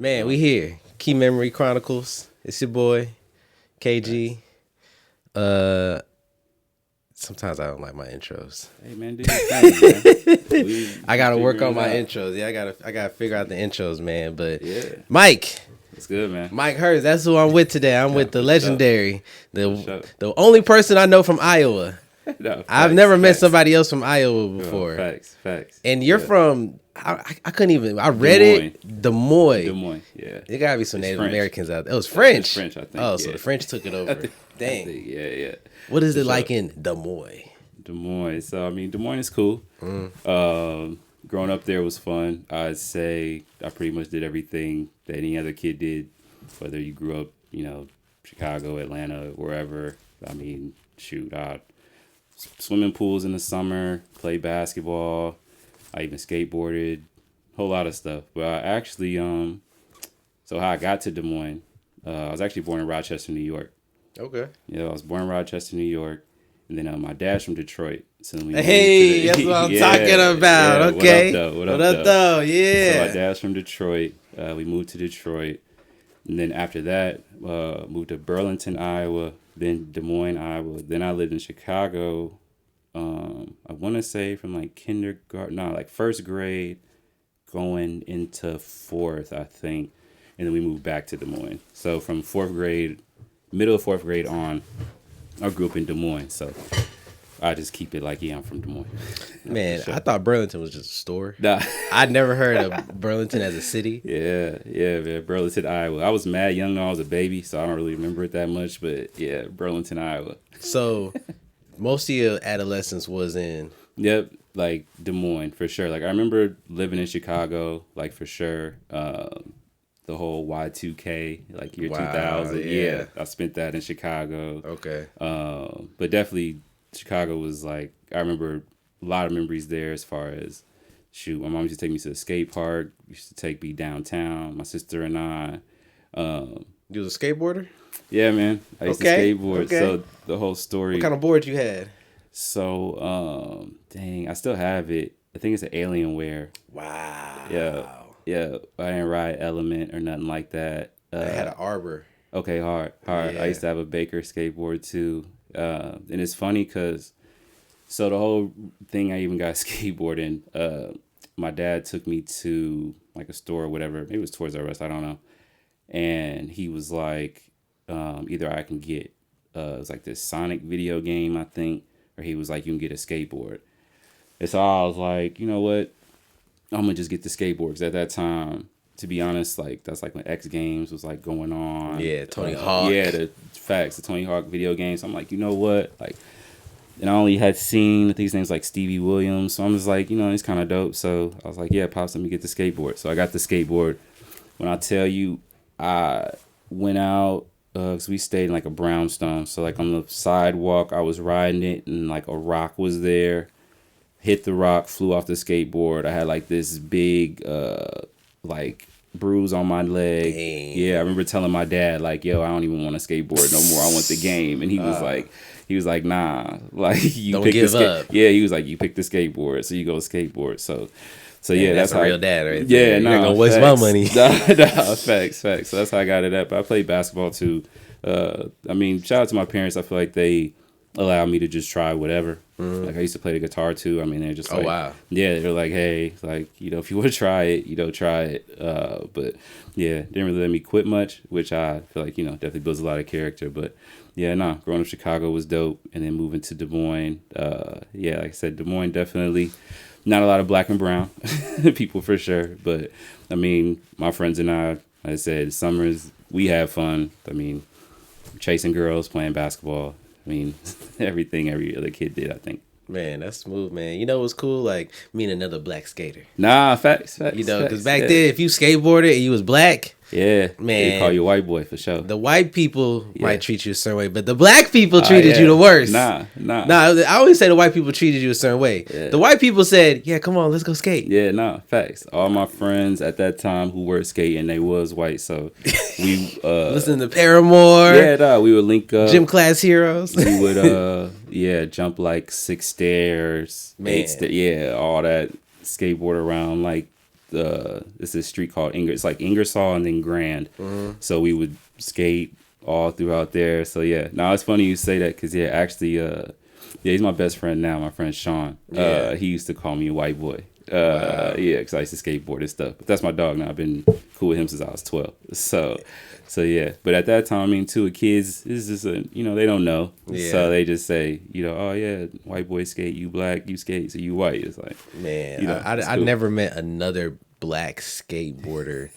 Man, we here. Ki Memory Chronicles. It's your boy, KG. Sometimes I don't like my intros. Hey man, do your thing, man. I gotta work on figuring my it out. intros. Yeah, I gotta figure out the intros, man. But Yeah, Mike, it's good, man. Mike Hurst, that's who I'm with today. I'm with the for legendary, sure. the only person I know from Iowa. No, I've facts, never met facts. somebody else from Iowa before. Facts. And you're Yeah. from I couldn't even. I read it. Des Moines. Yeah. There gotta be some Native French. Americans out there. It was French. It's French, I think. Oh, so yeah. the French took it over. Dang. Yeah. What is it For like sure. in Des Moines? Des Moines. So I mean, Des Moines is cool. Growing up there was fun. I'd say I pretty much did everything that any other kid did, whether you grew up, Chicago, Atlanta, wherever. I mean, shoot, I swimming pools in the summer, played basketball. I even skateboarded, whole lot of stuff. But I actually, so how I got to Des Moines, I was actually born in Rochester, New York. Okay. Yeah, I was born in Rochester, New York, and then my dad's from Detroit. So we Hey, that's what I'm talking about. Yeah, Okay. What up, though? So Yeah. my dad's from Detroit. We moved to Detroit, and then after that, moved to Burlington, Iowa, then Des Moines, Iowa. Then I lived in Chicago. I want to say from like first grade, going into fourth, I think, and then we moved back to Des Moines. So from middle of fourth grade on, I grew up in Des Moines. So I just keep it like, I'm from Des Moines. Man, sure. I thought Burlington was just a store. Nah. I'd never heard of Burlington as a city. Yeah, man. Burlington, Iowa. I was mad young when I was a baby, so I don't really remember it that much. But yeah, Burlington, Iowa. So most of your adolescence was in. Yep, like Des Moines for sure. Like I remember living in Chicago, like for sure. The whole Y2K, like year Wow, 2000. yeah. Yeah, I spent that in Chicago. Okay. But definitely Chicago was like, I remember a lot of memories there as far as, shoot, my mom used to take me to the skate park, used to take me downtown, my sister and I. You was a skateboarder? Yeah, man. I used to skateboard. Okay. So the whole story. What kind of board you had? So, dang, I still have it. I think it's an Alienware. Wow. Yeah. I didn't ride Element or nothing like that. I had an Arbor. Okay, hard. Yeah. I used to have a Baker skateboard too. And it's funny because, so the whole thing, I even got skateboarding. My dad took me to like a store or whatever. Maybe it was Toys R Us, I don't know. And he was like, either I can get, it was like this Sonic video game, I think, or he was like, you can get a skateboard. And so I was like, you know what? I'm gonna just get the skateboard. Because at that time, to be honest, like that's like when X Games was like going on. Yeah, Tony Hawk. Yeah, the Tony Hawk video games. So I'm like, you know what? Like, and I only had seen these names like Stevie Williams. So I'm just like, it's kind of dope. So I was like, yeah, Pops, let me get the skateboard. So I got the skateboard. When I tell you, I went out, because we stayed in like a brownstone. So like on the sidewalk, I was riding it and like a rock was there. Hit the rock, flew off the skateboard. I had like this big like bruise on my leg. Dang. Yeah, I remember telling my dad like, yo, I don't even want a skateboard no more. I want the game. And he was like, nah, like you Don't pick give the up. Yeah, he was like, you pick the skateboard, so you go skateboard. So yeah, that's a how real dad right Yeah, there. no, You're not gonna waste my money. Nah, facts. So that's how I got it up. I played basketball too. I mean, shout out to my parents. I feel like they allowed me to just try whatever. Like I used to play the guitar too. I mean, they're just like, wow. Yeah, they're like, hey, like, if you want to try it, try it. But yeah, didn't really let me quit much, which I feel like, definitely builds a lot of character. But yeah, growing up in Chicago was dope. And then moving to Des Moines. Yeah, like I said, Des Moines definitely not a lot of black and brown people for sure. But I mean, my friends and I, like I said, summers, we have fun. I mean, chasing girls, playing basketball. I mean, everything every other kid did, I think. Man, that's smooth, man. You know what's cool? Like, meeting another black skater. Nah, facts. Because back then, if you skateboarded and you was black, yeah, man, they call you a white boy for sure. the white people might treat you a certain way, but the black people treated you the worst. Nah. I always say the white people treated you a certain way. Yeah. The white people said, yeah, come on, let's go skate. Yeah, facts. All my friends at that time who were skating, they was white, so we Listen to Paramore. Yeah, we would link up. Gym class heroes. We would jump like 6 stairs, Man. 8 stairs, all that, skateboard around like it's this street called it's like Ingersoll and then Grand. So we would skate all throughout there. So yeah, now it's funny you say that because actually, he's my best friend now. My friend Sean. He used to call me a white boy. Wow. Yeah, because I used to skateboard and stuff. But that's my dog now. I've been cool with him since I was 12. So yeah. But at that time, I mean, too, kids is just they don't know. Yeah. So they just say, oh yeah, white boy skate, you black, you skate, so you white. It's like, man, I never met another black skateboarder.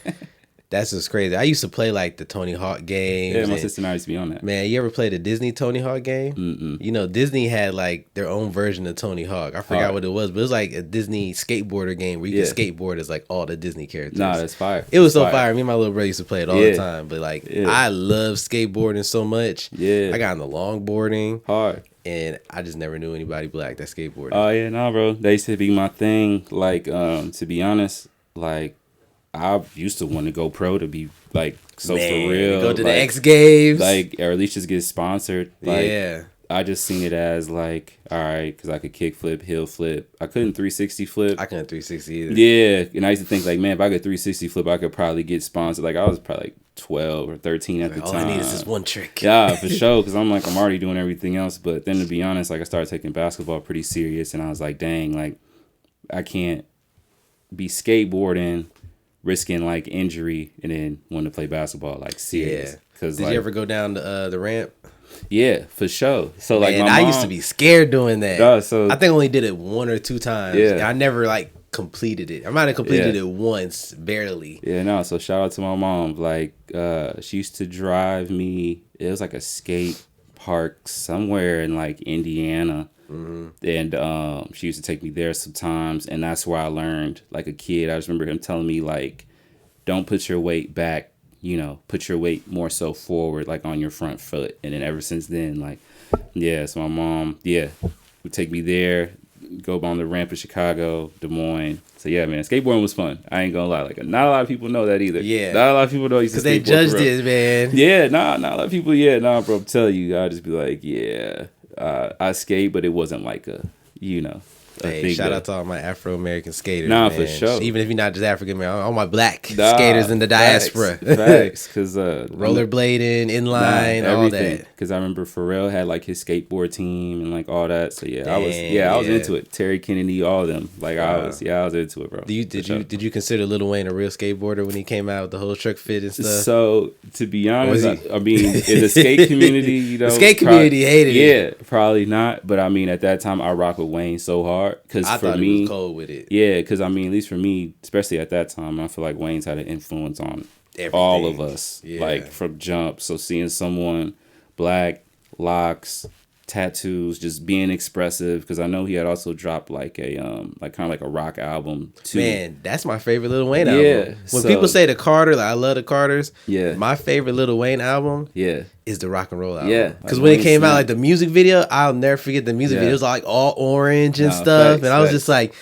That's just crazy. I used to play like the Tony Hawk games. Yeah, my sister and I used to be on that. Man, you ever played a Disney Tony Hawk game? Mm-mm. Disney had like their own version of Tony Hawk. I forgot what it was, but it was like a Disney skateboarder game where you could skateboard as like all the Disney characters. Nah, that's fire. It was so fire. Me and my little brother used to play it all the time. But like, I love skateboarding so much. Yeah. I got into longboarding. Hard. And I just never knew anybody black that skateboarded. Oh yeah, nah, bro. That used to be my thing. Like, to be honest, like, I used to want to go pro to be like for real. Go to the X Games, like, or at least just get sponsored. Like, yeah, I just seen it as like, all right, because I could kick flip, heel flip. I couldn't 360 flip. I couldn't 360 either. Yeah, and I used to think like, man, if I could 360 flip, I could probably get sponsored. Like I was probably like 12 or 13 at the time. All I need is this one trick. Yeah, for sure. Because I'm already doing everything else. But then to be honest, like I started taking basketball pretty serious, and I was like, dang, like I can't be skateboarding, risking like injury, and then want to play basketball like serious. Yeah. Did you ever go down the ramp? Yeah, for sure. So like, I used to be scared doing that. So I think I only did it 1 or 2 times. Yeah, I never like completed it. I might have completed it once, barely. Yeah, no. So shout out to my mom. Like, she used to drive me. It was like a skate park somewhere in like Indiana. And she used to take me there sometimes, and that's where I learned like a kid. I just remember him telling me like, don't put your weight back, put your weight more so forward, like on your front foot. And then ever since then, like, yeah, so my mom would take me there, go on the ramp in Chicago, Des Moines. So yeah, man, skateboarding was fun. I ain't gonna lie, like not a lot of people know that either. Yeah, not a lot of people know I used to skateboard. Because they judged it, man. Yeah, not a lot of people. Yeah, bro, I'm telling you, I'll just be like, yeah. I skate, but it wasn't like a Hey, shout out to all my Afro-American skaters. Nah, man. for sure. Even if you're not just African-American, all my black skaters in the diaspora. Facts. Because rollerblading, inline, all that. Because I remember Pharrell had like his skateboard team and like all that. So yeah, I was into it. Terry Kennedy, all of them. Like I was into it, bro. Did you consider Lil Wayne a real skateboarder when he came out with the whole truck fit and stuff? So to be honest, I mean, in the skate community, the skate community hated it. Yeah, probably not. But I mean, at that time, I rock with Wayne so hard. Because for me, he was cold with it. Yeah, because I mean, at least for me, especially at that time, I feel like Wayne's had an influence on all of us, like from jump. So seeing someone black, locks, tattoos, just being expressive. Because I know he had also dropped like a like kind of like a rock album too. Man, that's my favorite Lil Wayne album. When people say the Carter, like, I love the Carters. Yeah, my favorite Lil Wayne album. Yeah. Is the rock and roll album. Yeah. Because when it came out, like the music video, I'll never forget the music video. It was like all orange and stuff. And I was just like,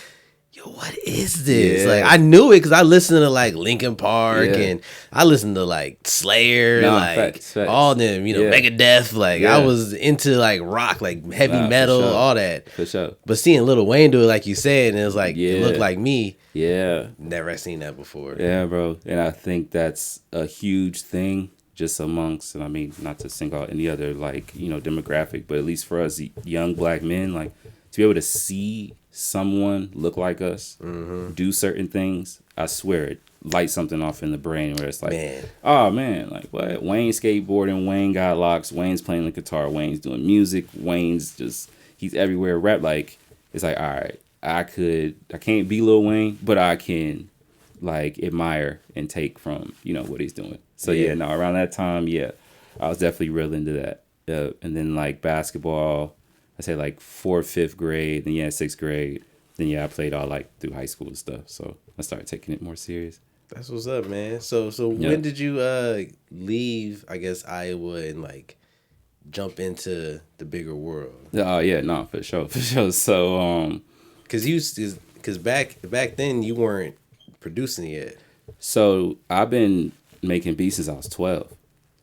yo, what is this? Like, I knew it because I listened to like Linkin Park and I listened to like Slayer, facts. All them, Megadeth. Like, I was into like rock, like heavy metal, all that. For sure. But seeing Lil Wayne do it, like you said, and it was like, it looked like me. Yeah. Never seen that before. Yeah, bro. And I think that's a huge thing. Just amongst, and I mean, not to single out any other like demographic, but at least for us young black men, like to be able to see someone look like us, do certain things, I swear it lights something off in the brain where it's like, oh man, like what? Wayne skateboarding, Wayne got locks, Wayne's playing the guitar, Wayne's doing music, he's everywhere. Rap, like it's like, all right, I can't be Lil Wayne, but I can like admire and take from what he's doing. So around that time, I was definitely real into that. And then like basketball, I say like 4th, 5th grade, then 6th grade, then I played all like through high school and stuff. So I started taking it more serious. That's what's up, man. So when did you leave, I guess, Iowa and like jump into the bigger world? For sure. So because back then you weren't producing yet. So I've been making beats since I was 12.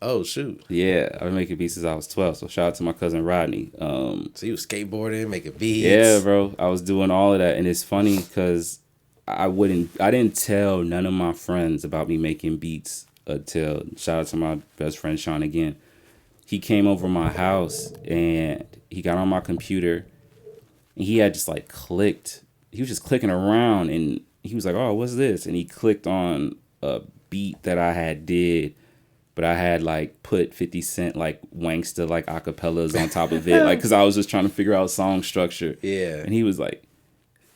Oh, shoot. Yeah, I've been making beats since I was 12. So shout out to my cousin Rodney. So you was skateboarding, making beats. Yeah, bro. I was doing all of that. And it's funny because I didn't tell none of my friends about me making beats until, shout out to my best friend Sean again. He came over my house and he got on my computer and he had just like clicked. He was just clicking around and he was like, oh, what's this? And he clicked on a beat that I had did, but I had like put 50 Cent like Wanksta like acapellas on top of it. Like, cause I was just trying to figure out song structure. Yeah. And he was like,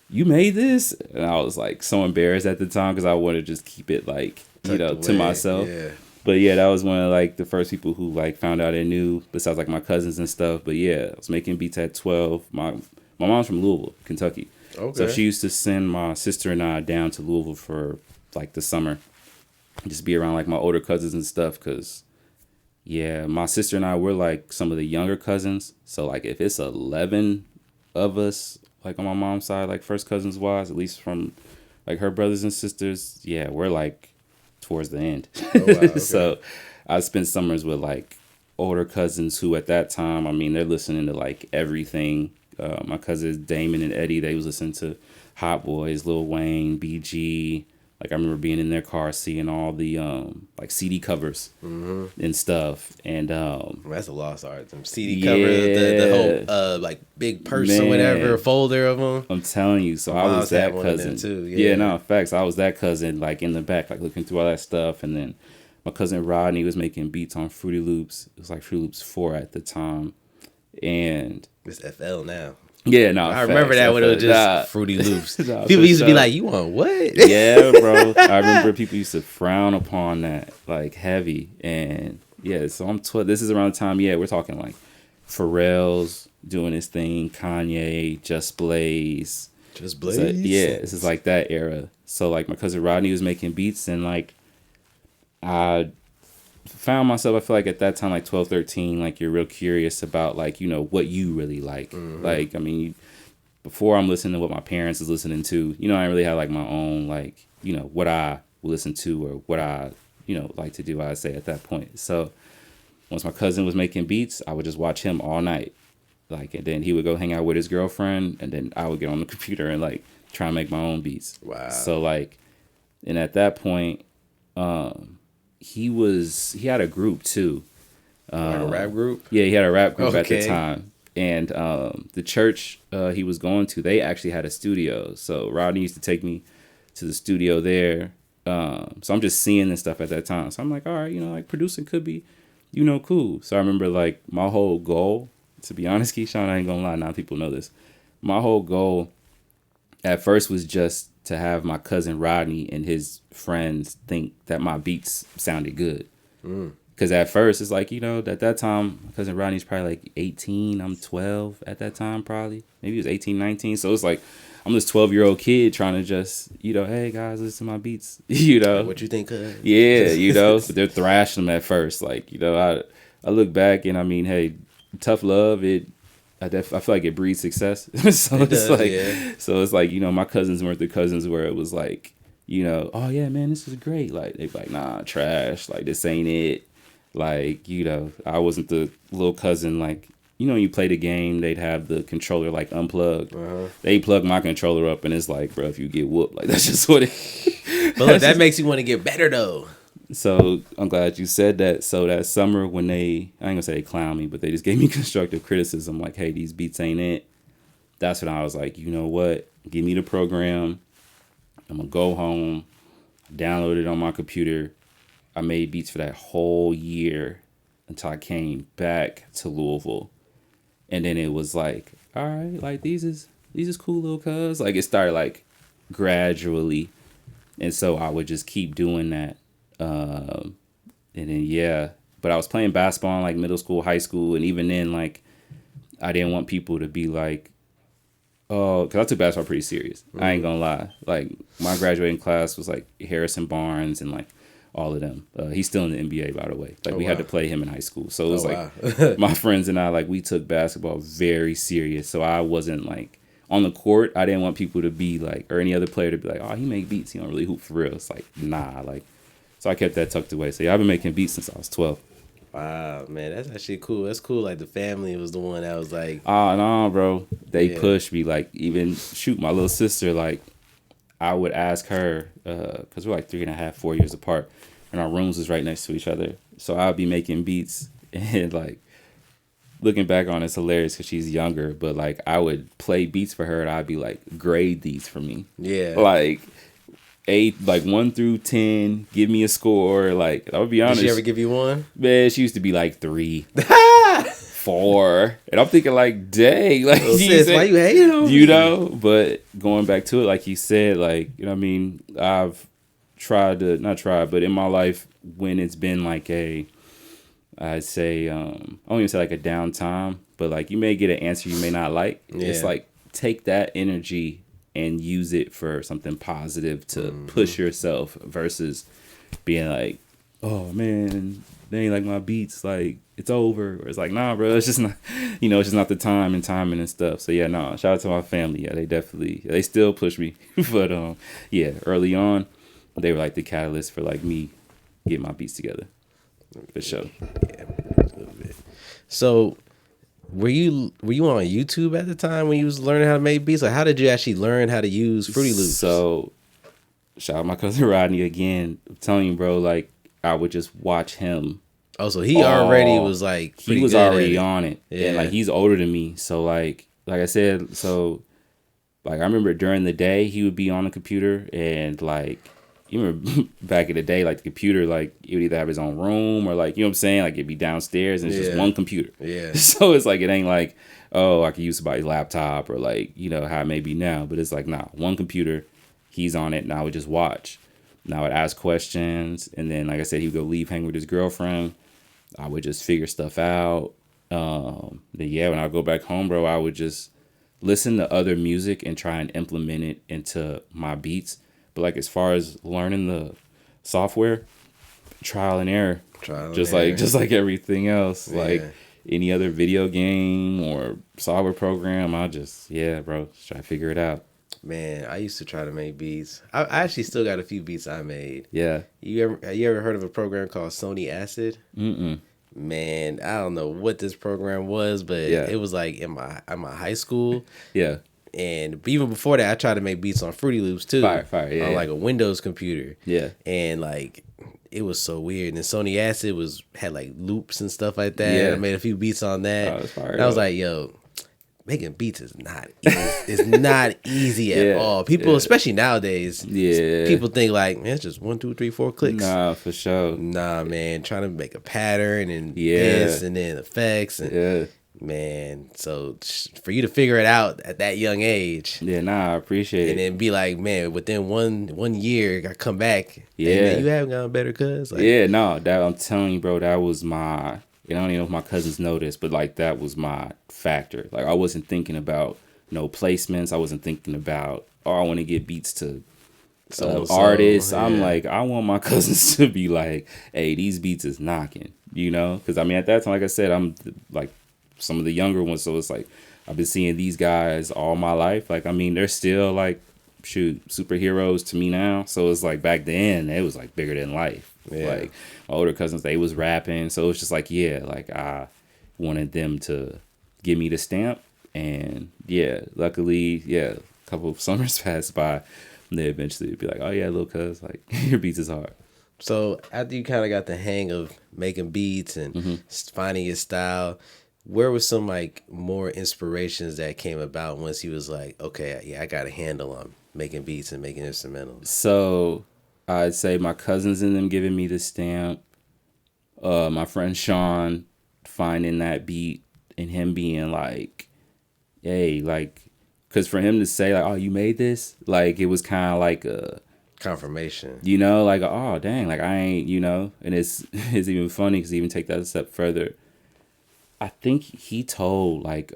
you made this? And I was like so embarrassed at the time because I wanted to just keep it like, to myself. Yeah. But yeah, that was one of like the first people who like found out and knew, besides like my cousins and stuff. But yeah, I was making beats at 12. My mom's from Louisville, Kentucky. Okay. So she used to send my sister and I down to Louisville for like the summer, just be around like my older cousins and stuff. Cause yeah, my sister and I were like some of the younger cousins. So like if it's 11 of us, like on my mom's side, like first cousins wise, at least from like her brothers and sisters, yeah, we're like towards the end. Oh, wow, okay. So I spent summers with like older cousins who at that time, I mean, they're listening to like everything. My cousins Damon and Eddie, they was listening to Hot Boys, Lil Wayne, BG. Like I remember being in their car seeing all the like CD covers and stuff. And that's a lost art. Them CD covers, the whole like big purse or whatever, folder of them. I'm telling you. So I was that cousin too. Yeah, no, facts. I was that cousin, like in the back, like looking through all that stuff. And then my cousin Rodney was making beats on Fruity Loops. It was like Fruity Loops 4 at the time. And it's FL now. Yeah, no, I remember that when it was just Fruity Loops. People used to be like, "You want what?" Yeah, bro. I remember people used to frown upon that like heavy. And yeah, so I'm 12. This is around the time. Yeah, we're talking like Pharrell's doing his thing, Kanye, Just Blaze. So, yeah, this is like that era. So like my cousin Rodney was making beats, and like I found myself, I feel like at that time, like 12, 13, like you're real curious about like, what you really like. Like, I mean, before I'm listening to what my parents is listening to, I didn't really have like my own, like, what I would listen to or what I, like to do, I'd say at that point. So once my cousin was making beats, I would just watch him all night. Like, and then he would go hang out with his girlfriend, and then I would get on the computer and like try and make my own beats. Wow. So like, and at that point, he had a group too. Like a rap group? Yeah, he had a rap group at the time. And the church he was going to, they actually had a studio. So Rodney used to take me to the studio there. So I'm just seeing this stuff at that time. So I'm like, all right, like producing could be, cool. So I remember like my whole goal, to be honest, Keyshawn, I ain't gonna lie, now people know this. My whole goal at first was just to have my cousin Rodney and his friends think that my beats sounded good. Because at first it's like, at that time, my cousin Rodney's probably like 18. I'm 12 at that time, probably. Maybe he was 18, 19. So it's like, I'm this 12-year-old kid trying to just, hey, guys, listen to my beats. What you think? Yeah, but they're thrashing them at first. Like, I look back and I mean, hey, tough love, I feel like it breeds success. So it's like, my cousins weren't the cousins where it was like, oh yeah, man, this is great. Like they be like, nah, trash. Like this ain't it. Like, I wasn't the little cousin. Like, you play the game, they'd have the controller like unplugged. They plug my controller up, and it's like, bro, if you get whooped, like that's just what it. But look, that makes you want to get better though. So I'm glad you said that. So that summer when I ain't gonna say they clown me, but they just gave me constructive criticism, like, hey, these beats ain't it. That's when I was like, you know what? Give me the program. I'm gonna go home, download it on my computer. I made beats for that whole year until I came back to Louisville. And then it was like, all right, like these is cool little cuz. Like it started like gradually. And so I would just keep doing that. And then, yeah, but I was playing basketball in like middle school, high school. And even then, like, I didn't want people to be like, oh, because I took basketball pretty serious. I ain't gonna lie. Like, my graduating class was like Harrison Barnes and like all of them. He's still in the NBA, by the way. Like, we had to play him in high school. So it was my friends and I, like, we took basketball very serious. So I wasn't like, on the court, I didn't want people to be like, or any other player to be like, oh, he make beats. He don't really hoop for real. It's like, nah, like, so I kept that tucked away. So yeah, I've been making beats since I was 12. Wow, man, that's actually cool. That's cool. Like the family was the one that was like, no, bro. They pushed me. Like even my little sister. Like I would ask her, because we're like 3.5, 4 years apart, and our rooms was right next to each other. So I would be making beats, and like looking back on it's hilarious because she's younger, but like I would play beats for her, and I'd be like, grade these for me. Yeah. Like 1 through 10, give me a score. Like, I'll be honest. Did she ever give you one? Man, she used to be like 3. 4, and I'm thinking like, dang, like, sis, why you hating on me? You know, but going back to it, like you said, like, you know what I mean, I've not tried, but in my life, when it's been like I'd say, I don't even say like a downtime, but like you may get an answer you may not like. Yeah. It's like, take that energy and use it for something positive to push yourself versus being like, oh man, they ain't like my beats, like it's over. Or it's like, nah, bro, it's just not, it's just not the time and timing and stuff. So yeah, no, shout out to my family. Yeah, they still push me. But yeah, early on, they were like the catalyst for like me getting my beats together. For sure. Yeah, a little bit. So were you on YouTube at the time when you was learning how to make beats? Like, how did you actually learn how to use Fruity Loops? So shout out my cousin Rodney again. I'm telling you, bro, like I would just watch him. Oh, so he already was like he was already on it. Yeah. And like he's older than me. So like I said, so like I remember during the day he would be on the computer, and like you remember back in the day, like the computer, like he would either have his own room or like, you know what I'm saying? Like it'd be downstairs and it's just one computer. Yeah. So it's like, it ain't like, oh, I could use somebody's laptop or like, how it may be now, but it's like, nah, one computer, he's on it, and I would just watch. And I would ask questions, and then, like I said, he would go hang with his girlfriend. I would just figure stuff out. Then when I go back home, bro, I would just listen to other music and try and implement it into my beats. But like as far as learning the software, trial and error. Just like everything else. Yeah. Like any other video game or software program, I just try to figure it out. Man, I used to try to make beats. I actually still got a few beats I made. Yeah. You ever heard of a program called Sony Acid? Mm-mm. Man, I don't know what this program was, but it was like in my high school. Yeah. And even before that, I tried to make beats on Fruity Loops too. Fire, yeah. On like a Windows computer. Yeah. And like it was so weird. And Sony Acid had like loops and stuff like that. Yeah. I made a few beats on that. Oh, fire, and I was like, yo, making beats is not easy. It's not easy at all. People, especially nowadays, people think like, man, it's just 1, 2, 3, 4 clicks. Nah, for sure. Nah, man, trying to make a pattern and this and then effects and man. So for you to figure it out at that young age, I appreciate it. And then be like, man, within one year, I come back. Hey, man, you haven't gotten better, cuz. Like, that I'm telling you, bro, that was my. I don't even know if my cousins know this, but like that was my factor. Like I wasn't thinking about placements. I wasn't thinking about I want to get beats to artists. Yeah. I'm like, I want my cousins to be like, hey, these beats is knocking, because I mean at that time, like I said, I'm like some of the younger ones, so it's like I've been seeing these guys all my life. Like I mean, they're still like superheroes to me now. So it's like back then it was like bigger than life. Yeah. Like my older cousins, they was rapping, so it's just like like I wanted them to give me the stamp, and luckily a couple of summers passed by, and they eventually would be like, oh yeah, little cuz, like your beats is hard. So after you kind of got the hang of making beats and finding your style, where were some like more inspirations that came about once you was like, okay, I got a handle on making beats and making instrumentals? So I'd say my cousins and them giving me the stamp. My friend Sean finding that beat and him being like, hey, like, because for him to say like, oh, you made this? Like, it was kind of like a confirmation. Like, oh, dang, like I ain't, and it's even funny because even take that a step further. I think he told like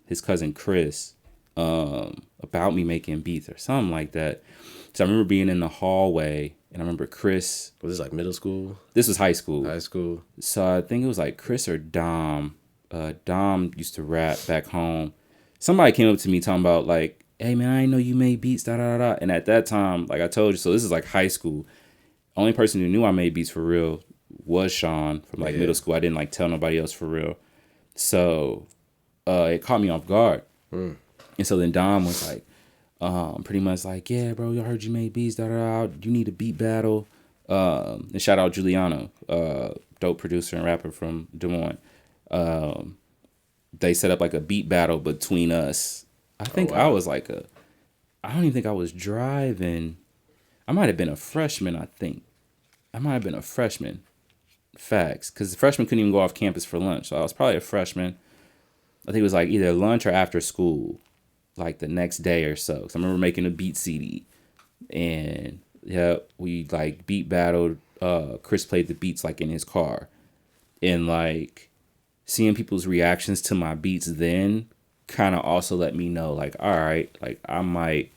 his cousin Chris about me making beats or something like that. So I remember being in the hallway, and I remember Chris. Was this like middle school? This was high school. High school. So I think it was like Chris or Dom. Dom used to rap back home. Somebody came up to me talking about like, hey man, I didn't know you made beats, da da da. And at that time, like I told you, so this is like high school. Only person who knew I made beats for real was Sean from like middle school. I didn't like tell nobody else for real. So it caught me off guard. And so then Dom was like, pretty much like, yeah, bro, I heard you made beats, you need a beat battle. And shout out Giuliano, dope producer and rapper from Des Moines. They set up like a beat battle between us. I think I was like I don't even think I was driving. I might have been a freshman, I think. I might have been a freshman. Facts. Because the freshmen couldn't even go off campus for lunch. So I was probably a freshman. I think it was like either lunch or after school, like the next day or so. Because I remember making a beat CD. And yeah, we like beat battled. Chris played the beats like in his car. And like seeing people's reactions to my beats then kind of also let me know like, all right, like I might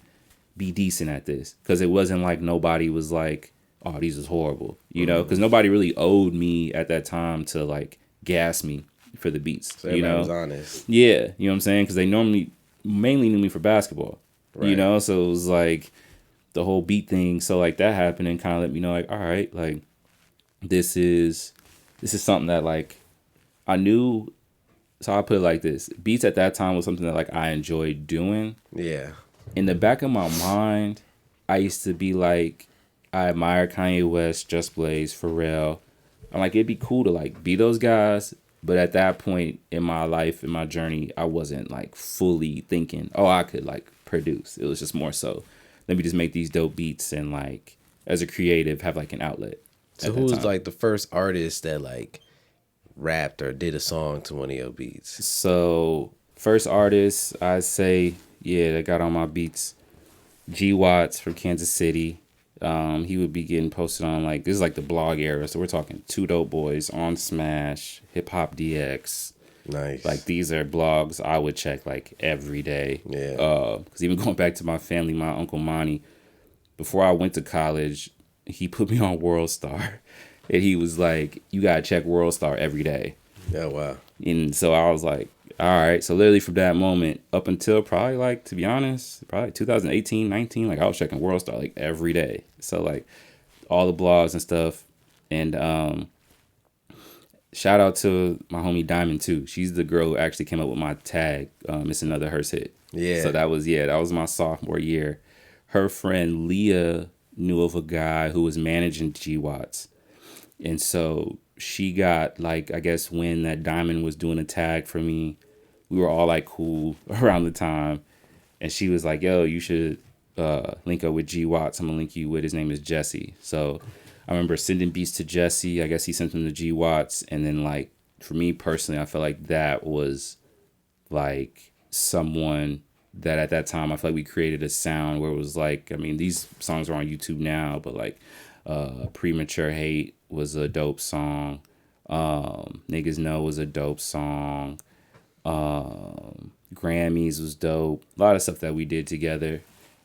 be decent at this. Because it wasn't like nobody was like, oh, these is horrible, you know? Because nobody really owed me at that time to like gas me for the beats, so everybody was honest. Yeah, you know what I'm saying? Because they mainly knew me for basketball, right. You know? So it was like the whole beat thing. So like that happened and kind of let me know like, all right, like this is something that like I knew. So I'll put it like this. Beats at that time was something that like I enjoyed doing. Yeah. In the back of my mind, I used to be like, I admire Kanye West, Just Blaze, Pharrell. I'm like, it'd be cool to like be those guys. But at that point in my life, in my journey, I wasn't like fully thinking, oh, I could like produce. It was just more so, let me just make these dope beats and like as a creative have like an outlet. So who was like the first artist that like rapped or did a song to one of your beats? So first artist, I'd say, yeah, that got on my beats, G Watts from Kansas City. He would be getting posted on like, this is like the blog era. So we're talking Two Dope Boys, On Smash, Hip Hop DX. Nice. Like these are blogs I would check like every day. Yeah. Cause even going back to my family, my Uncle Monty, before I went to college, he put me on World Star and he was like, you gotta check World Star every day. Oh, wow. And so I was like, all right. So literally from that moment up until probably like, to be honest, probably 2018, 19, like I was checking World Star like every day. So like all the blogs and stuff. And shout out to my homie Diamond too. She's the girl who actually came up with my tag. It's another Hurst hit. Yeah. So that was my sophomore year. Her friend Leah knew of a guy who was managing G Watts. And so she got like, I guess when that Diamond was doing a tag for me, we were all like cool around the time. And she was like, yo, you should link up with G Watts. I'm gonna link you with, his name is Jesse. So I remember sending beats to Jesse. I guess he sent them to G Watts. And then like, for me personally, I felt like that was like someone that at that time, I feel like we created a sound where it was like, I mean, these songs are on YouTube now, but like Premature Hate was a dope song. Niggas Know was a dope song. Grammys was dope. A lot of stuff that we did together.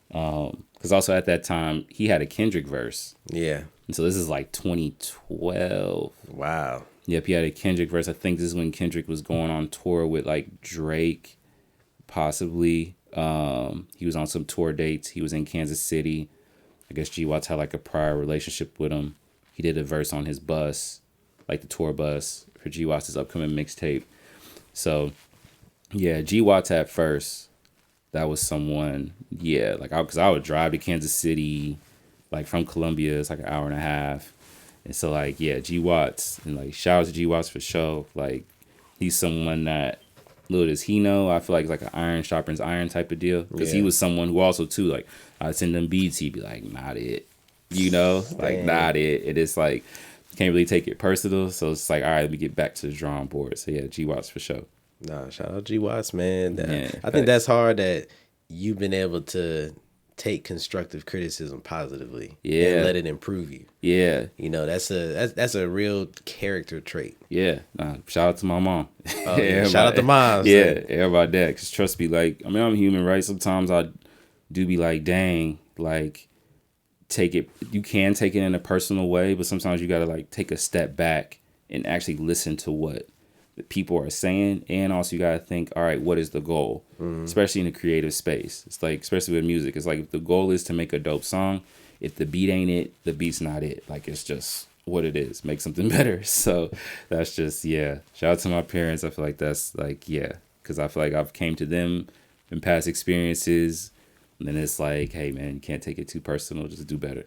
Because also at that time, he had a Kendrick verse. Yeah. And so this is like 2012. Wow. Yep, he had a Kendrick verse. I think this is when Kendrick was going on tour with like Drake, possibly. He was on some tour dates. He was in Kansas City. I guess G Watts had like a prior relationship with him. He did a verse on his bus, like the tour bus for G Watts' upcoming mixtape. So yeah, G Watts at first, that was someone, yeah, like because I would drive to Kansas City, like from Columbia, it's like an hour and a half. And so like, yeah, G Watts, and like shout out to G Watts for sure. Like he's someone that, little does he know, I feel like it's like an iron sharpens iron type of deal. Because he was someone who also too, like I'd send them beats, he'd be like, not it. You know, like not it. It is like, can't really take it personal. So it's like, all right, let me get back to the drawing board. So yeah, G Watts for sure. Nah, shout out G Watts, man. I think that's hard that you've been able to take constructive criticism positively. Yeah. And let it improve you. Yeah. You know, that's a real character trait. Yeah. Shout out to my mom. Oh, yeah. Shout out to moms. Yeah, everybody that. Because trust me, like, I mean, I'm human, right? Sometimes I do be like, dang, like, you can take it in a personal way, but sometimes you got to like take a step back and actually listen to what the people are saying. And also you got to think, all right, what is the goal? Mm-hmm. Especially in the creative space. It's like, especially with music, it's like if the goal is to make a dope song, if the beat ain't it, the beat's not it. Like, it's just what it is. Make something better. So that's just, yeah. Shout out to my parents. I feel like that's like, yeah. Because I feel like I've came to them in past experiences, And then it's like, hey man, you can't take it too personal. Just do better.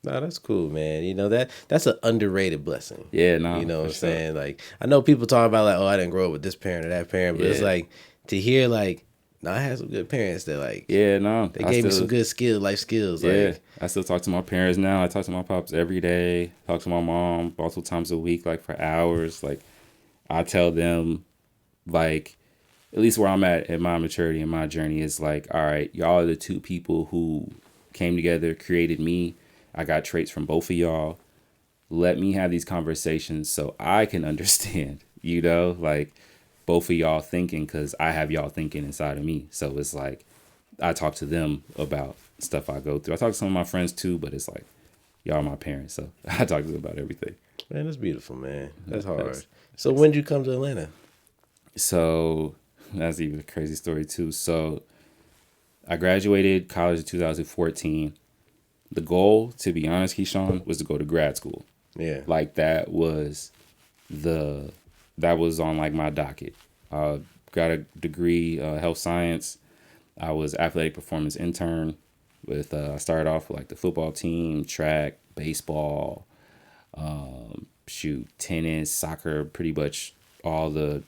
No, that's cool, man. You know, that's an underrated blessing. Yeah, no. You know what I'm saying? Like, I know people talk about like, oh, I didn't grow up with this parent or that parent, but it's like to hear like, no, I had some good parents that like, they gave me some good life skills. Yeah, like, I still talk to my parents now. I talk to my pops every day. Talk to my mom multiple times a week, like for hours. Like, I tell them, like, at least where I'm at my maturity and my journey is like, all right, y'all are the two people who came together, created me. I got traits from both of y'all. Let me have these conversations so I can understand, you know, like both of y'all thinking, because I have y'all thinking inside of me. So it's like I talk to them about stuff I go through. I talk to some of my friends too, but it's like y'all are my parents. So I talk to them about everything. Man, that's beautiful, man. That's hard. So when did you come to Atlanta? So that's even a crazy story too. So I graduated college in 2014. The goal, to be honest, Keyshawn, was to go to grad school. Yeah. Like that was on like my docket. Got a degree, health science. I was athletic performance intern with, I started off with like the football team, track, baseball, tennis, soccer, pretty much all the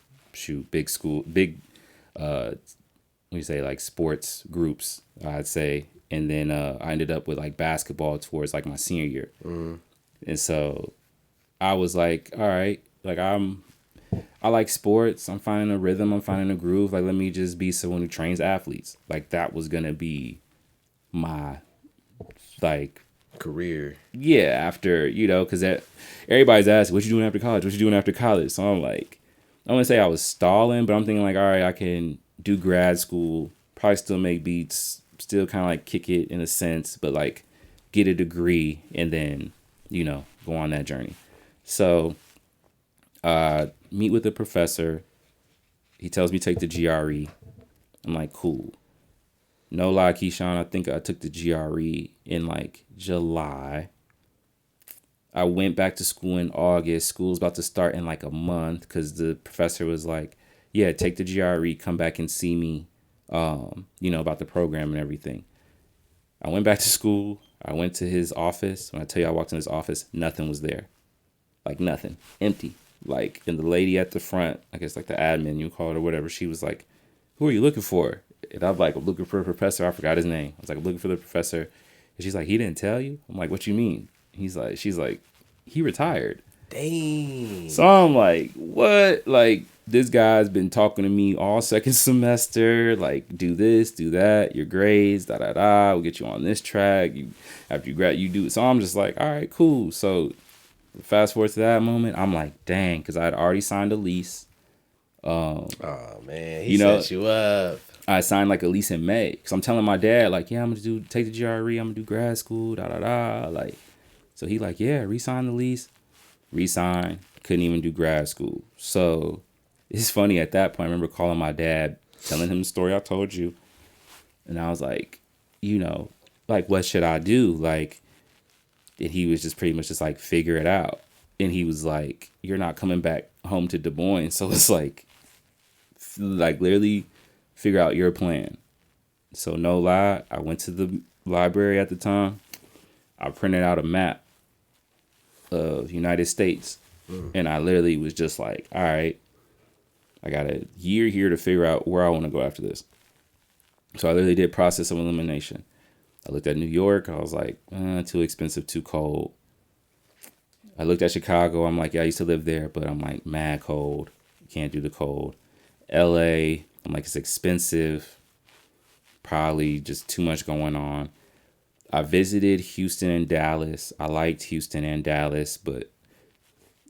like sports groups, I'd say. And then I ended up with like basketball towards like my senior year. Mm-hmm. And so I was like, all right, like I like sports. I'm finding a rhythm. I'm finding a groove. Like, let me just be someone who trains athletes. Like that was going to be my like career. Yeah. After, you know, because everybody's asking, what you doing after college? What you doing after college? So I'm like, I wouldn't say I was stalling, but I'm thinking like, all right, I can do grad school, probably still make beats, still kind of like kick it in a sense, but like get a degree and then, you know, go on that journey. So meet with the professor. He tells me take the GRE. I'm like, cool. No lie, Keyshawn, I think I took the GRE in like July. I went back to school in August. School's about to start in like a month because the professor was like, yeah, take the GRE, come back and see me, you know, about the program and everything. I went back to school. I went to his office. When I tell you I walked in his office, nothing was there. Like nothing. Empty. Like, and the lady at the front, I guess like the admin, you call it or whatever, she was like, who are you looking for? And I'm like, I'm looking for a professor. I forgot his name. I was like, I'm looking for the professor. And she's like, he didn't tell you? I'm like, what you mean? She's like, he retired. Dang. So I'm like, what? Like, this guy's been talking to me all second semester. Like, do this, do that. Your grades, da-da-da. We'll get you on this track. After you grad, you do it. So I'm just like, all right, cool. So fast forward to that moment. I'm like, dang, because I had already signed a lease. Oh, man. He set you up. I signed like a lease in May. Because I'm telling my dad, like, yeah, I'm going to take the GRE. I'm going to do grad school, da-da-da. Like, so he like, yeah, re-sign the lease. Re-sign. Couldn't even do grad school. So it's funny at that point. I remember calling my dad, telling him the story I told you. And I was like, you know, like, what should I do? Like, and he was just pretty much just like, figure it out. And he was like, you're not coming back home to Des Moines. So it's like literally figure out your plan. So no lie, I went to the library at the time. I printed out a map of United States. And I literally was just like, all right, I got a year here to figure out where I want to go after this. So I literally did process of elimination. I looked at New York. I was like, too expensive, too cold. I looked at Chicago. I'm like, yeah, I used to live there, but I'm like, mad cold. Can't do the cold. LA, I'm like, it's expensive. Probably just too much going on. I visited Houston and Dallas. I liked Houston and Dallas, but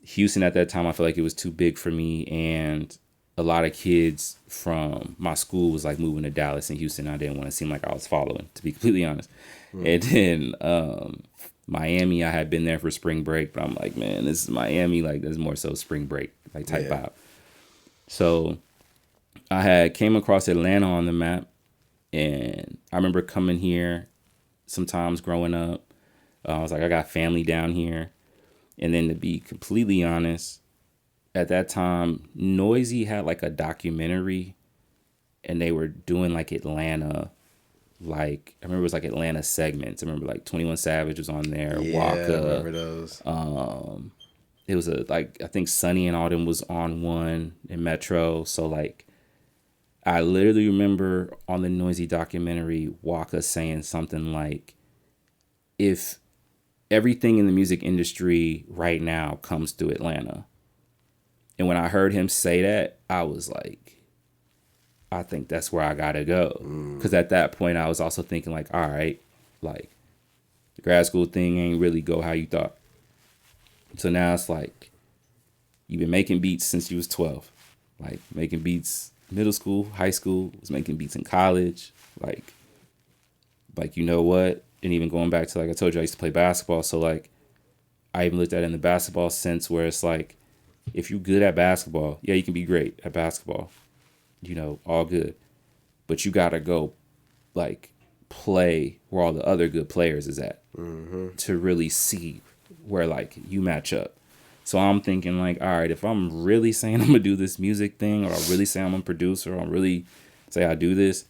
Houston at that time, I felt like it was too big for me. And a lot of kids from my school was like moving to Dallas and Houston. I didn't want to seem like I was following, to be completely honest. And then Miami, I had been there for spring break, but I'm like, man, this is Miami. Like, there's more so spring break, like type vibe. So I had came across Atlanta on the map, and I remember coming here sometimes growing up. I was like, I got family down here. And then to be completely honest, at that time, Noisy had like a documentary, and they were doing like Atlanta like, I remember it was like Atlanta segments. I remember like 21 Savage was on there. Yeah, Waka. I remember those. It was I think Sonny and all them was on one in Metro. So like, I literally remember on the Noisy documentary, Waka saying something like, if everything in the music industry right now comes through Atlanta. And when I heard him say that, I was like, I think that's where I gotta go. Because at that point, I was also thinking like, all right, like the grad school thing ain't really go how you thought. So now it's like, you've been making beats since you was 12. Like making beats middle school, high school, was making beats in college. Like, you know what? And even going back to, like I told you, I used to play basketball. So like, I even looked at it in the basketball sense where it's like, if you're good at basketball, yeah, you can be great at basketball. You know, all good. But you got to go, like, play where all the other good players is at to really see where, like, you match up. So I'm thinking, like, all right, if I'm really saying I'm going to do this music thing, or I really say I'm a producer, or I really say I do this,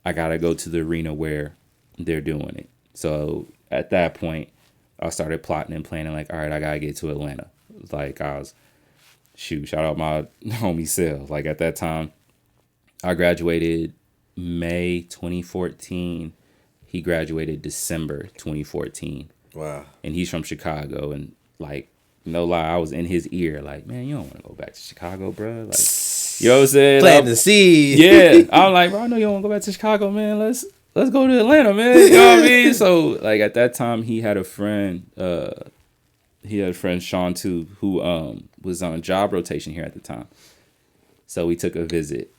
I got to go to the arena where they're doing it. So at that point, I started plotting and planning, like, all right, I got to get to Atlanta. Like, I was, shout out my homie Sel. Like, at that time, I graduated May 2014. He graduated December 2014. Wow. And he's from Chicago. And, like, no lie, I was in his ear. Like, man, you don't want to go back to Chicago, bro. Like, you know what I'm saying? Planting the seed. Yeah. I'm like, bro, I know you don't want to go back to Chicago, man. Let's go to Atlanta, man. You know what I mean? So, like, at that time, he had a friend, Sean, too, who was on job rotation here at the time. So we took a visit.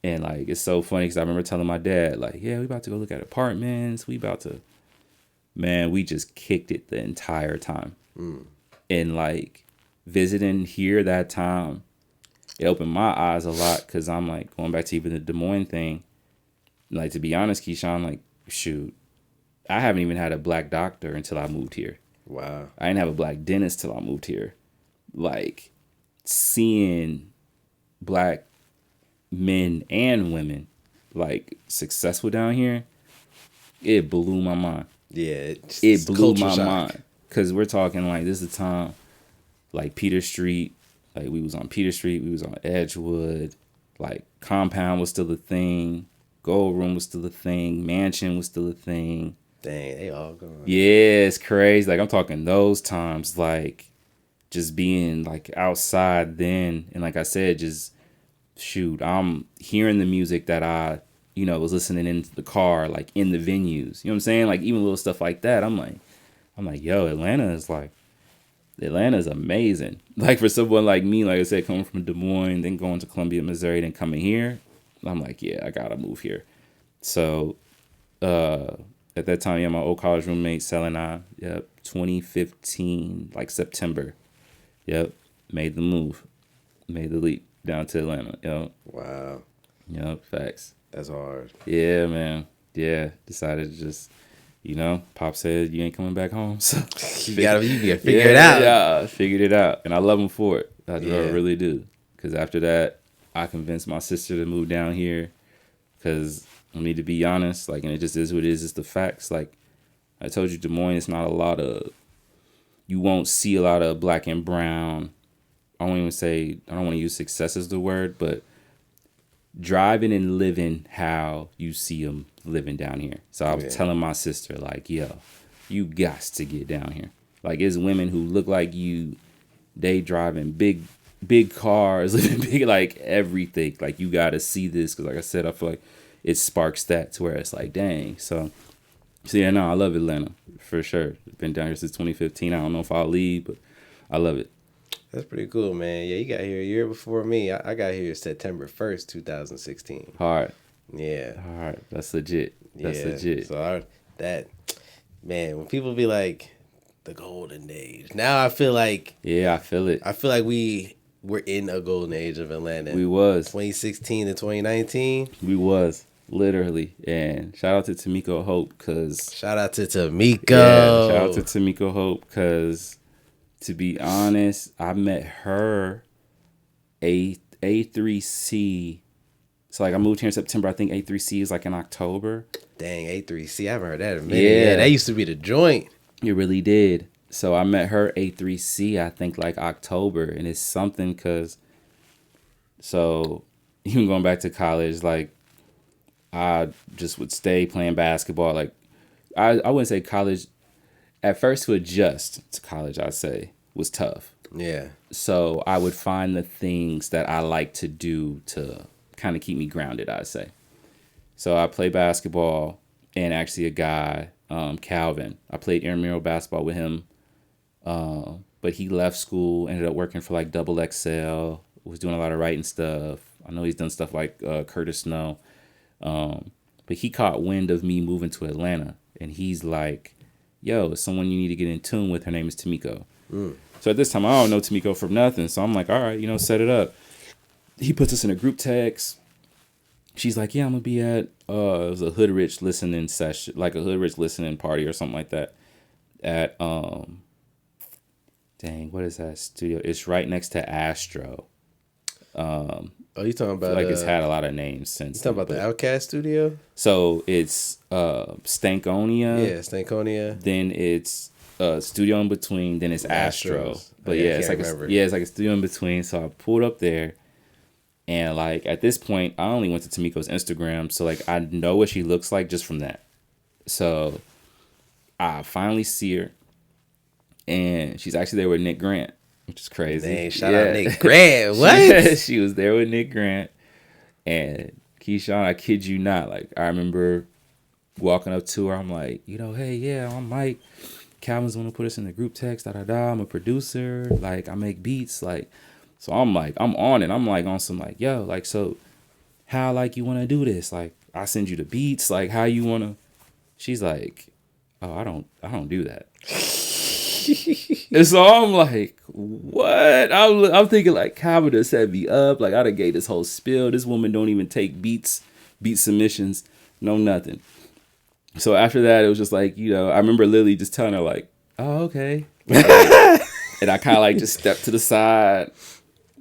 And, like, it's so funny because I remember telling my dad, like, yeah, we about to go look at apartments. We just kicked it the entire time. And, like, visiting here that time, it opened my eyes a lot because I'm, like, going back to even the Des Moines thing. Like, to be honest, Keyshawn, like, shoot, I haven't even had a black doctor until I moved here. Wow. I didn't have a black dentist till I moved here. Like, seeing black men and women, like, successful down here, it blew my mind. Yeah. It blew my mind. Because we're talking, like, this is a time, like, Peter Street. Like, we was on Peter Street. We was on Edgewood. Like, Compound was still a thing. Gold Room was still a thing. Mansion was still a thing. Dang, they all gone. Yeah, it's crazy. Like, I'm talking those times, like, just being, like, outside then. And like I said, just, shoot, I'm hearing the music that I, you know, was listening in the car, like, in the venues. You know what I'm saying? Like, even little stuff like that. I'm like, yo, Atlanta's amazing. Like, for someone like me, like I said, coming from Des Moines, then going to Columbia, Missouri, then coming here, I'm like, yeah, I gotta move here. So, at that time, yeah, my old college roommate, Sel and I, 2015, like September, made the move, made the leap down to Atlanta, Wow. Facts. That's hard. Yeah, man. Yeah, decided to just, Pop said, you ain't coming back home, so you gotta figure it out. Yeah, I figured it out, and I love him for it. I really do, because after that, I convinced my sister to move down here, because I need to be honest, like, and it just is what it is. It's the facts. Like, I told you, Des Moines, it's not a lot of, you won't see a lot of black and brown. I don't want to use success as the word, but driving and living how you see them living down here. So I was telling my sister, like, yo, you got to get down here. Like, it's women who look like you, they driving big cars, living big, like, everything. Like, you got to see this, because like I said, I feel like it sparks that to where it's like, dang. So yeah, no, I love Atlanta for sure. Been down here since 2015. I don't know if I'll leave, but I love it. That's pretty cool, man. Yeah, you got here a year before me. I got here September 1st, 2016. Hard. Yeah. Hard. That's legit. Legit. So man, when people be like, the golden age, now I feel like. Yeah, I feel it. I feel like we're in a golden age of Atlanta. We was. 2016 to 2019. We was. Literally. And shout out to Tamiko Hope, because. Shout out to Tamiko. Yeah, shout out to Tamiko Hope, because, to be honest, I met her A3C So like I moved here in September. I think A3C is like in October. Dang, A3C. I haven't heard that in a minute. Yeah, that used to be the joint. It really did. So I met her A3C, I think like October. And it's something because, so even going back to college, like I just would stay playing basketball. Like I wouldn't say college, at first to adjust to college, I'd say was tough. Yeah. So I would find the things that I like to do to kind of keep me grounded, I'd say. So I play basketball, and actually a guy, Calvin, I played intramural basketball with him, but he left school, ended up working for like Double XL, was doing a lot of writing stuff. I know he's done stuff like Curtis Snow, but he caught wind of me moving to Atlanta, and he's like, yo, someone you need to get in tune with. Her name is Tamiko. So at this time, I don't know Tamiko from nothing. So I'm like, all right, set it up. He puts us in a group text. She's like, yeah, I'm going to be at, it was a Hood Rich listening session, like a Hood Rich listening party or something like that. At, dang, what is that studio? It's right next to Astro. You talking about? Like it's had a lot of names since. You talking about the Outcast studio? So it's Stankonia. Yeah, Stankonia. Then it's studio in between. Then it's Astro. But it's like it's like a studio in between. So I pulled up there, and like at this point, I only went to Tamiko's Instagram, so like I know what she looks like just from that. So I finally see her, and she's actually there with Nick Grant, which is crazy. Dang, shout out Nick Grant. What? She was there with Nick Grant. And Keyshawn, I kid you not, like I remember walking up to her, I'm like, hey, yeah, I'm Mike. Calvin's gonna put us in the group text, I'm a producer, like I make beats, like, so I'm like, I'm on it. I'm like on some like, yo, like, so how like you wanna do this? Like I send you the beats, like how you wanna. She's like, oh, I don't do that. And so I'm like, what? I'm thinking like Calvin done set me up. Like I done gave this whole spiel. This woman don't even take beat submissions, no nothing. So after that, it was just like, I remember Lily just telling her like, oh, okay. And I kind of like just stepped to the side,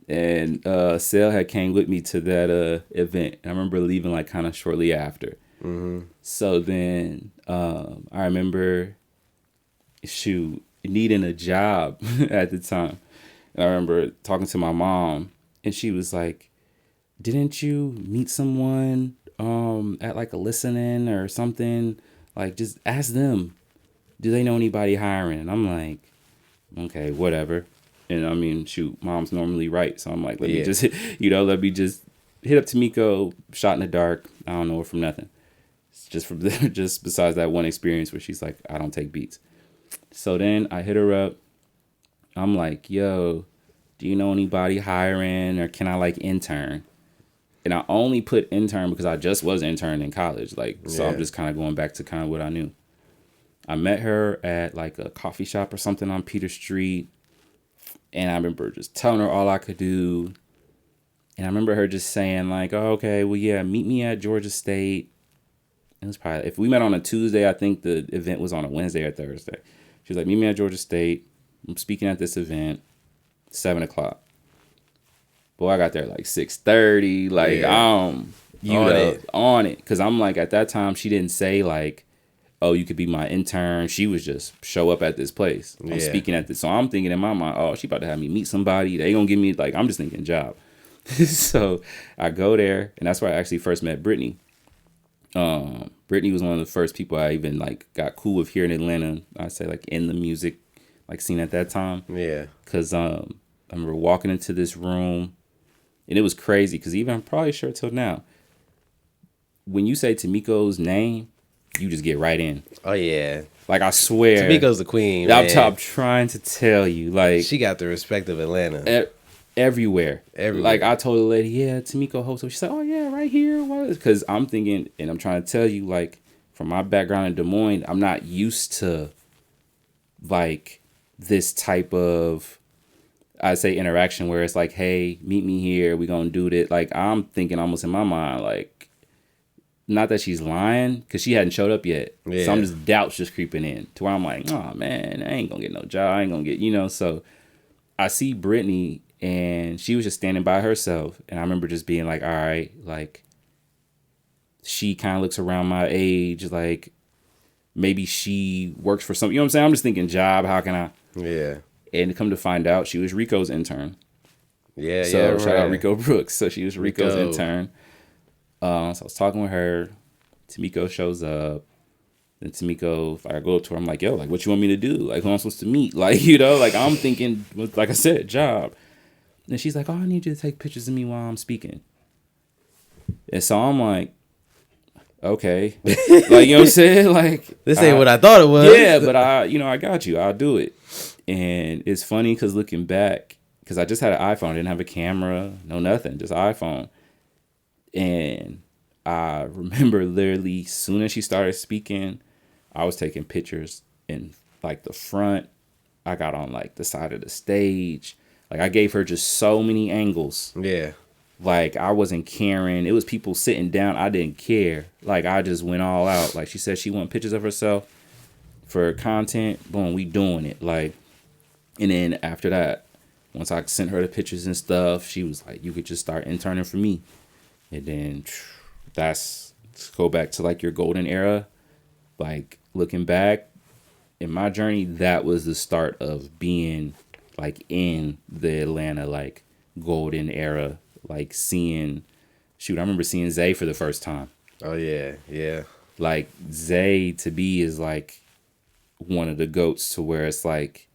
and Sale had came with me to that event. I remember leaving like kind of shortly after. Mm-hmm. So then I remember, needing a job at the time. And I remember talking to my mom, and she was like, didn't you meet someone at like a listening or something? Like just ask them, do they know anybody hiring? And I'm like, okay, whatever. And I mean, mom's normally right. So I'm like, let me just hit up Tamiko, shot in the dark. I don't know her from nothing. It's just from there, just besides that one experience where she's like, I don't take beats. So then I hit her up. I'm like, yo, do you know anybody hiring, or can I like intern? And I only put intern because I just was intern in college. So I'm just kind of going back to kind of what I knew. I met her at like a coffee shop or something on Peter Street. And I remember just telling her all I could do. And I remember her just saying like, oh, okay, well, yeah, meet me at Georgia State. It was probably, if we met on a Tuesday, I think the event was on a Wednesday or Thursday. She was like, meet me at Georgia State. I'm speaking at this event, 7:00. Boy, I got there like 6:30. Like, on it. Because I'm like, at that time, she didn't say like, oh, you could be my intern. She was just show up at this place. I'm speaking at this. So I'm thinking in my mind, oh, she about to have me meet somebody. They gonna give me, like, I'm just thinking job. So I go there, and that's where I actually first met Brittany. Brittany was one of the first people I even like got cool with here in Atlanta. I'd say like in the music like scene at that time. Yeah. Cause I remember walking into this room, and it was crazy because even I'm probably sure till now, when you say Tamiko's name, you just get right in. Oh yeah. Like I swear, Tamiko's the queen. I'm trying to tell you, like she got the respect of Atlanta. Everywhere. Like I told the lady, yeah, Tamiko hosts. So she's like, oh yeah, right here. Because I'm thinking, and I'm trying to tell you, like from my background in Des Moines, I'm not used to like this type of, I'd say, interaction where it's like, hey, meet me here. We gonna do it. Like I'm thinking almost in my mind, like, not that she's lying because she hadn't showed up yet. Yeah. So I'm just doubts just creeping in to where I'm like, oh man, I ain't gonna get no job. I ain't gonna get, So I see Brittany. And she was just standing by herself. And I remember just being like, all right, like, she kind of looks around my age, like maybe she works for something. You know what I'm saying? I'm just thinking job. How can I? Yeah. And come to find out, she was Rico's intern. Yeah, so shout out Rico Brooks. So she was Rico's intern. So I was talking with her. Tamiko shows up. Then Tamiko, if I go up to her, I'm like, yo, like, what you want me to do? Like, who am I supposed to meet? Like, you know, like, I'm thinking, like I said, job. And she's like, oh, I need you to take pictures of me while I'm speaking. And so I'm like, okay. Like, you know what I'm saying? Like, this ain't what I thought it was. Yeah, but I got you. I'll do it. And it's funny because looking back, because I just had an iPhone, I didn't have a camera, no nothing, just iPhone. And I remember literally soon as she started speaking, I was taking pictures in like the front. I got on like the side of the stage. Like I gave her just so many angles. Yeah. Like I wasn't caring. It was people sitting down. I didn't care. Like I just went all out. Like she said she wanted pictures of herself for content. Boom, we doing it. Like, and then after that, once I sent her the pictures and stuff, she was like, you could just start interning for me. And then let's go back to like your golden era. Like looking back in my journey, that was the start of being like in the Atlanta like golden era. Like I remember seeing Zay for the first time. Oh yeah, yeah. Like Zay to be is like one of the GOATs to where it's like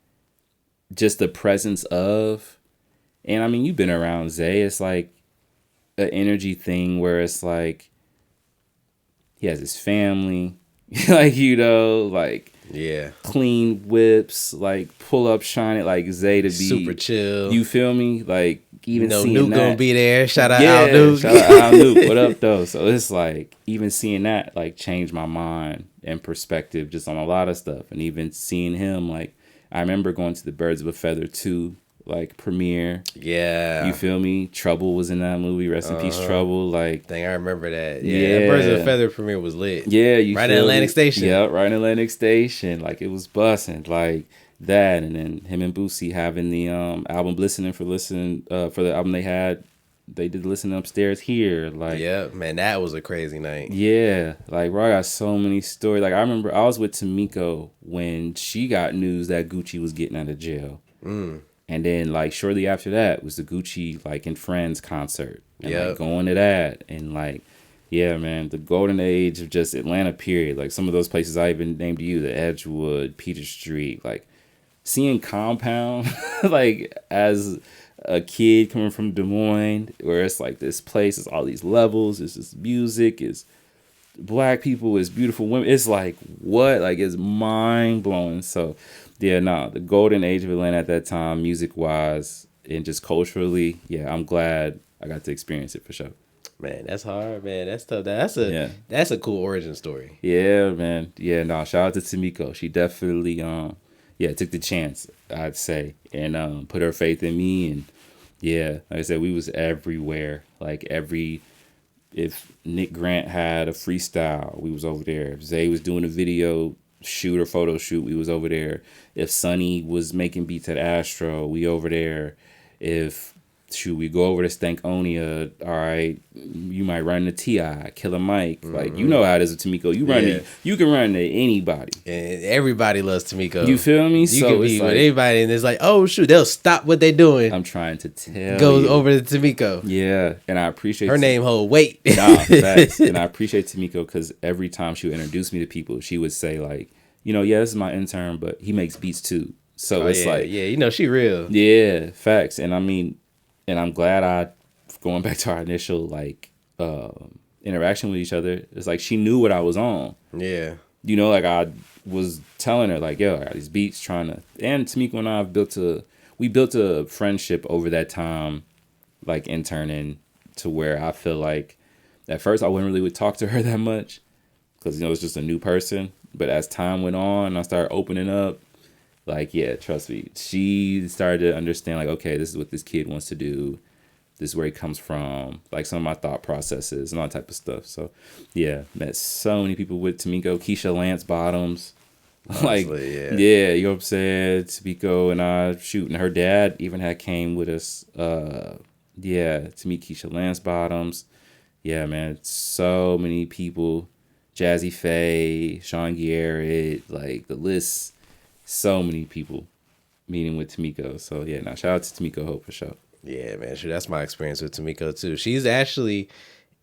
just the presence of, and I mean you've been around Zay. It's like an energy thing where it's like he has his family. Like, you know, like yeah, clean whips, like pull up, shine it, like Zay to be super chill. You feel me? Like even seeing Nuke that, gonna be there. Shout out Al Nuke. Shout out Al Nuke. What up though? So it's like even seeing that like changed my mind and perspective just on a lot of stuff, and even seeing him like I remember going to the Birds of a Feather 2 like premiere. Yeah. You feel me? Trouble was in that movie. Rest in peace, Trouble. Like, dang, I remember that. Yeah. That Birds of a Feather premiere was lit. Yeah, right in Atlantic Station. Yeah, right in Atlantic Station. Like it was busting. Like that, and then him and Boosie having the album listening for the album they had. They did listening upstairs here. Like, yeah, man, that was a crazy night. Yeah, like bro, I got so many stories. Like I remember I was with Tamiko when she got news that Gucci was getting out of jail. And then like shortly after that was the Gucci like and Friends concert. And like going to that and like, yeah, man, the golden age of just Atlanta period. Like some of those places I even named to you, the Edgewood, Peter Street, like seeing Compound like as a kid coming from Des Moines where it's like this place, it's all these levels, it's just music, it's black people, it's beautiful women. It's like what? Like it's mind blowing. So yeah, the golden age of Atlanta at that time, music wise and just culturally, yeah, I'm glad I got to experience it for sure. Man, that's hard, man. That's tough. That's a cool origin story. Yeah, man. Yeah, shout out to Tamiko. She definitely took the chance, I'd say, and put her faith in me. And yeah, like I said, we was everywhere. Like if Nick Grant had a freestyle, we was over there. If Zay was doing a video shoot or photo shoot, we was over there. If Sonny was making beats at Astro, we over there. If we go over to Stankonia, all right, you might run to T.I., Killer Mike. Like, you know how it is with Tamiko. You can run to anybody. And everybody loves Tamiko. You feel me? You can be with anybody, and it's like, oh, shoot, they'll stop what they're doing. I'm trying to tell Goes over to Tamiko. Yeah, and I appreciate her name hold weight. Facts. And I appreciate Tamiko because every time she would introduce me to people, she would say, like, this is my intern, but he makes beats too. So she real. Yeah, facts. And I mean, and I'm glad going back to our initial like interaction with each other, it's like she knew what I was on. Yeah. Like I was telling her like, yo, I got these beats and Tamiko and I we built a friendship over that time, like interning, to where I feel like at first I wouldn't really talk to her that much because it's just a new person. But as time went on, I started opening up. Like, yeah, trust me. She started to understand, like, okay, this is what this kid wants to do. This is where he comes from. Like, some of my thought processes and all that type of stuff. So, yeah, met so many people with Tamiko. Keisha Lance Bottoms. Honestly, yeah, you know what I'm saying? Tamiko and I shooting. Her dad even came with us. To meet Keisha Lance Bottoms. yeah, man, so many people, Jazzy Faye, Sean Garrett, like the list, so many people meeting with Tamiko. So yeah, now shout out to Tamiko Hope for sure. Yeah, man, sure. That's my experience with Tamiko too. She's actually,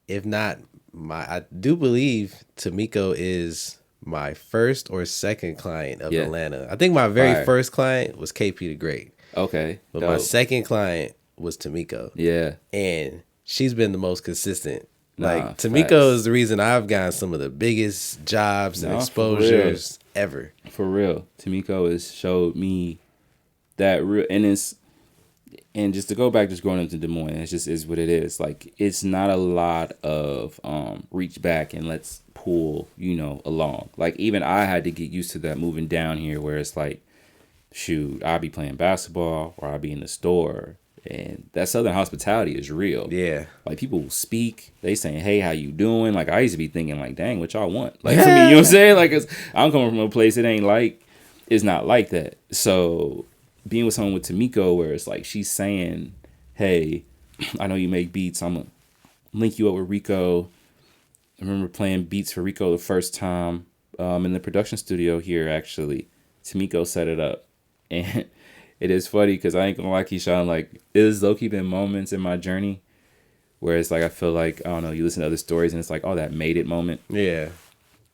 if not I do believe Tamiko is my first or second client of Atlanta. I think my very first client was KP the Great. Okay. But dope. My second client was Tamiko. Yeah. And she's been the most consistent. Like, Tamiko is the reason I've gotten some of the biggest jobs and exposures ever. For real. Tamiko has showed me that real, and just to go back, just growing up to Des Moines, it just is what it is. Like, it's not a lot of reach back and let's pull, along. Like, even I had to get used to that moving down here, where it's like, shoot, I'll be playing basketball or I'll be in the store, and that Southern hospitality is real. Yeah. Like, people will speak, they saying, hey, how you doing? Like, I used to be thinking, like, dang, what y'all want? Like, for me, you know what I'm saying? Like, I'm coming from a place it's not like that. So being with someone with Tamiko, where it's like she's saying, hey, I know you make beats, I'm gonna link you up with Rico. I remember playing beats for Rico the first time in the production studio here, actually. Tamiko set it up. And it is funny because I ain't gonna lie, Keyshawn, like, there's low-key been moments in my journey where it's like, I feel like, I don't know, you listen to other stories and it's like, oh, that made it moment. Yeah.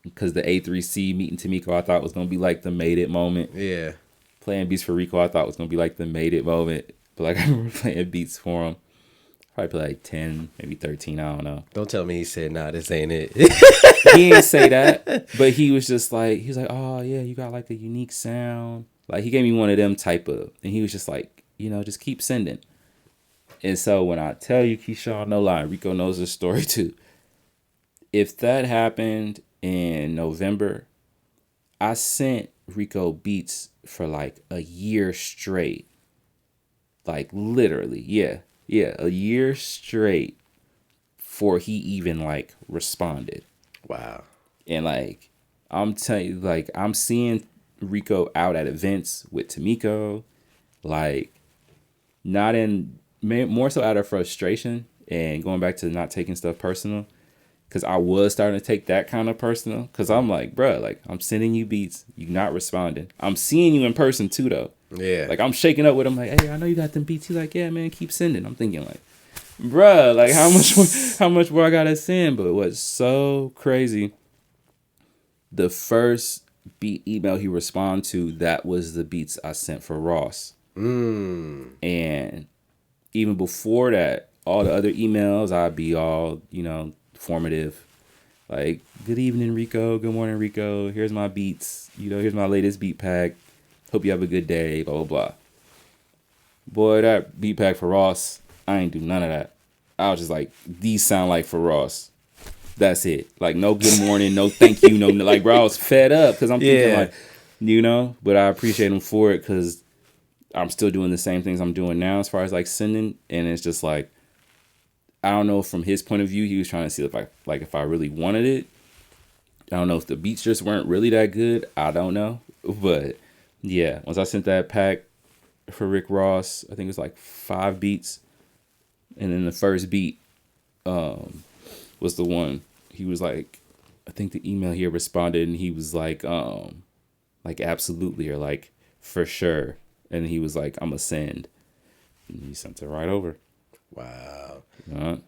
Because the A3C meeting Tamiko, I thought was gonna be like the made it moment. Yeah. Playing beats for Rico, I thought was gonna be like the made it moment. But like, I remember playing beats for him. Probably like 10, maybe 13, I don't know. Don't tell me he said, nah, this ain't it. He didn't say that, but he was just like, he was like, oh yeah, you got like a unique sound. Like, he gave me one of them type of, and he was just like, just keep sending. And so when I tell you, Keyshawn, no lie, Rico knows this story too. If that happened in November, I sent Rico beats for like a year straight. Like, literally, yeah, a year straight before he even like responded. Wow. And like, I'm telling you, like, I'm seeing Rico out at events with Tamiko, like, not in, more so out of frustration and going back to not taking stuff personal, because I was starting to take that kind of personal, because I'm like, bruh, like, I'm sending you beats, you not responding. I'm seeing you in person too, though. Yeah. Like, I'm shaking up with him, like, hey, I know you got them beats. He's like, yeah, man, keep sending. I'm thinking like, bruh, like, how much more I gotta send? But what's so crazy, the first beat email he responded to, that was the beats I sent for Ross. And even before that, all the other emails, I'd be all, formative. Like, good evening, Rico. Good morning, Rico. Here's my beats. Here's my latest beat pack. Hope you have a good day, blah, blah, blah. Boy, that beat pack for Ross, I ain't do none of that. I was just like, these sound like for Ross. That's it. Like, no good morning, no thank you, no, like, bro, I was fed up because I'm thinking like, but I appreciate him for it because I'm still doing the same things I'm doing now as far as like sending. And it's just like, I don't know, from his point of view, he was trying to see if I really wanted it. I don't know if the beats just weren't really that good. I don't know. But yeah, once I sent that pack for Rick Ross, I think it was like 5 beats. And then the first beat was the one. He was like, I think the email here responded and he was like absolutely, or like for sure. And he was like, I'm gonna send. And he sent it right over. Wow.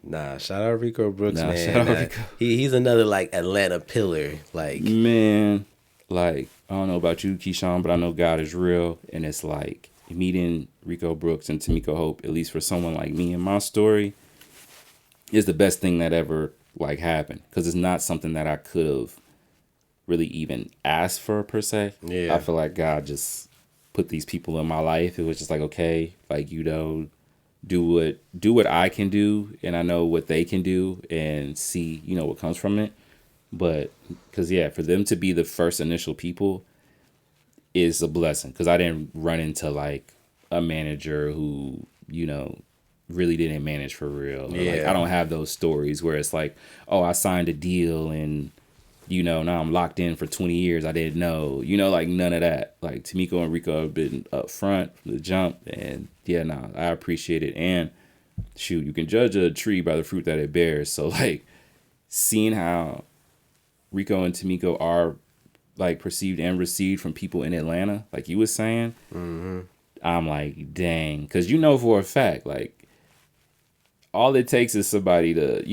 Nah, shout out Rico Brooks, man. Shout out Rico. He's another like Atlanta pillar. Like, man, like, I don't know about you, Keyshawn, but I know God is real. And it's like meeting Rico Brooks and Tamiko Hope, at least for someone like me and my story, is the best thing that ever like happened. Because it's not something that I could have really even asked for per se. Yeah. I feel like God just put these people in my life. It was just like, okay, like, do what I can do, and I know what they can do, and see, what comes from it. But because for them to be the first initial people is a blessing, because I didn't run into like a manager who really didn't manage for real. Or, like, I don't have those stories where it's like, oh, I signed a deal and now I'm locked in for 20 years. I didn't know, like, none of that. Like, Tamiko and Rico have been up front from the jump. And I appreciate it. And shoot, you can judge a tree by the fruit that it bears. So like, seeing how Rico and Tamiko are like perceived and received from people in Atlanta, like you were saying, I'm like, dang, because for a fact, like, all it takes is somebody to,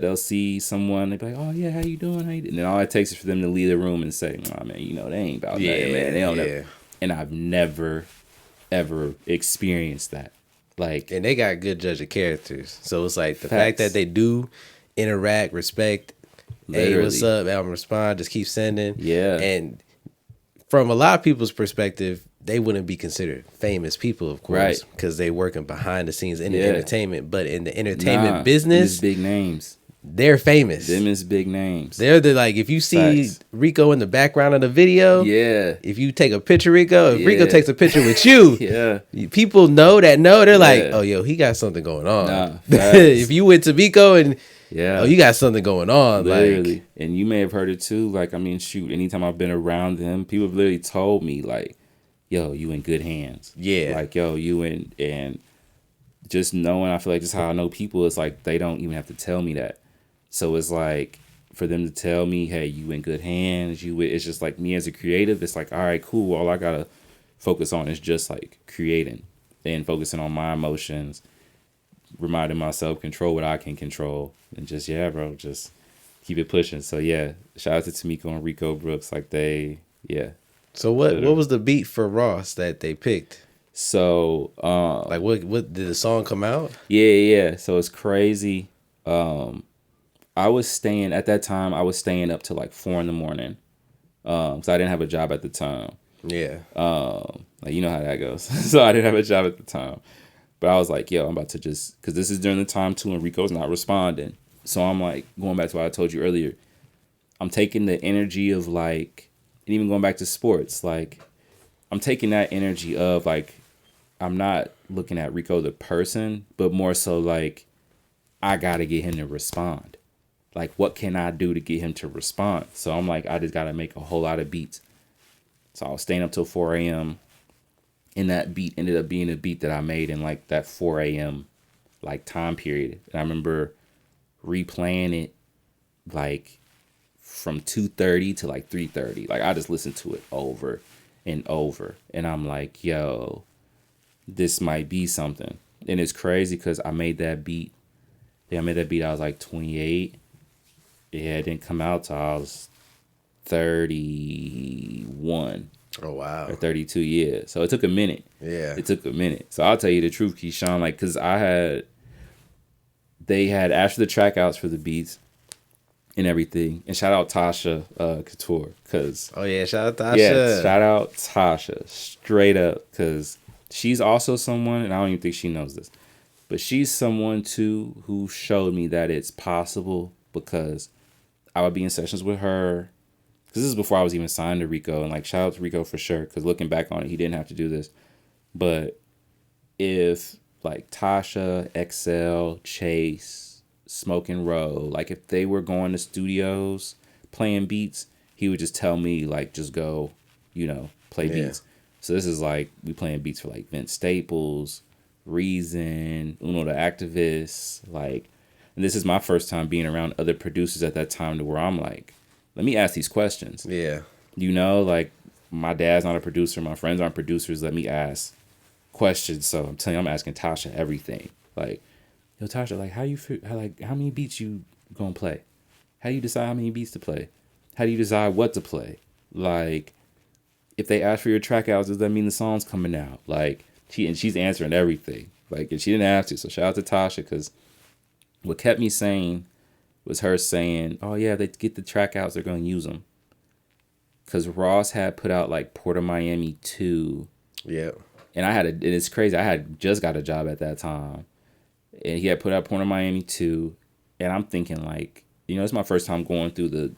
they'll see someone, they'll be like, oh yeah, how you doing? And then all it takes is for them to leave the room and say, oh man, they ain't about nothing, man. They don't know. And I've never, ever experienced that. Like, and they got good judge of characters. So it's like the fact that they do interact, respect, literally. Hey, what's up? I'm respond, just keep sending. Yeah. And from a lot of people's perspective, they wouldn't be considered famous people, of course, because they working behind the scenes in the entertainment. But in the entertainment business, big names, they're famous. Them is big names. They're the, like, if you see Rico in the background of the video, if you take a picture, Rico, if Rico takes a picture with you, people they're like, oh, yo, he got something going on. If you went to Rico and oh, you got something going on. Literally. Like, and you may have heard it too. Like, I mean, shoot, anytime I've been around them, people have literally told me, like, yo, you in good hands. Yeah. Like, yo, you in, and just knowing, I feel like just how I know people, it's like they don't even have to tell me that. So it's like, for them to tell me, hey, you in good hands, it's just like me as a creative, it's like, all right, cool. All I gotta focus on is just like creating and focusing on my emotions, reminding myself, control what I can control, and just, bro, just keep it pushing. So shout out to Tamiko and Rico Brooks. Like So what was the beat for Ross that they picked? So like what did the song come out? Yeah. So it's crazy. I was staying up to like 4 a.m. So I didn't have a job at the time. Yeah. Like, you know how that goes. So I didn't have a job at the time. But I was like, yo, I'm about to just, because this is during the time too, and Rico's not responding. So I'm like, going back to what I told you earlier, I'm taking the energy of like, and even going back to sports, like, I'm taking that energy of like, I'm not looking at Rico the person, but more so like, I got to get him to respond. Like, what can I do to get him to respond? So I'm like, I just got to make a whole lot of beats. So I was staying up till 4 a.m. And that beat ended up being a beat that I made in like that 4 a.m. like time period. And I remember replaying it like from 2:30 to like 3:30. Like, I just listened to it over and over. And I'm like, yo, this might be something. And it's crazy because I made that beat. I was like 28. It didn't come out till I was 31. Oh, wow. Or 32 years. So it took a minute. Yeah. It took a minute. So I'll tell you the truth, Keyshawn, like, because they had after the track outs for the beats and everything. And shout out Tasha Couture. Oh, yeah. Shout out Tasha. Yeah. Shout out Tasha. Straight up. Because she's also someone, and I don't even think she knows this, but she's someone too who showed me that it's possible, because I would be in sessions with her. Because this is before I was even signed to Rico. And like, shout out to Rico for sure. Because looking back on it, he didn't have to do this. But if like Tasha, XL, Chase, Smoke and Roll, like if they were going to studios playing beats, he would just tell me like, just go, play beats. So this is like, we playing beats for like Vince Staples, Reason, Uno the Activist. Like, and this is my first time being around other producers at that time to where I'm like, let me ask these questions. Yeah. Like, my dad's not a producer. My friends aren't producers. Let me ask questions. So I'm telling you, I'm asking Tasha everything. Like, yo, Tasha, like, how many beats you gonna play? How do you decide how many beats to play? How do you decide what to play? Like, if they ask for your track outs, does that mean the song's coming out? Like, she's answering everything. Like, and she didn't have to. So shout out to Tasha, because what kept me sane was her saying, oh, yeah, they get the track outs, they're going to use them. Because Ross had put out, like, Port of Miami 2. Yeah. And it's crazy, I had just got a job at that time. And he had put out Port of Miami 2. And I'm thinking, like, it's my first time going through the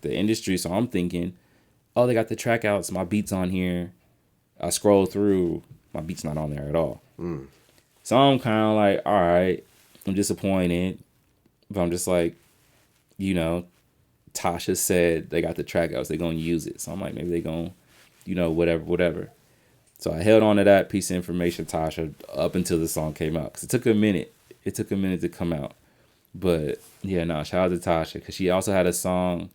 industry. So I'm thinking, oh, they got the track outs, my beat's on here. I scroll through, my beat's not on there at all. So I'm kind of like, all right, I'm disappointed. But I'm just like, Tasha said they got the track outs, they're going to use it. So I'm like, maybe they're going to, whatever. So I held on to that piece of information, Tasha, up until the song came out. Because it took a minute. It took a minute to come out. But yeah, no, shout out to Tasha, because she also had a song,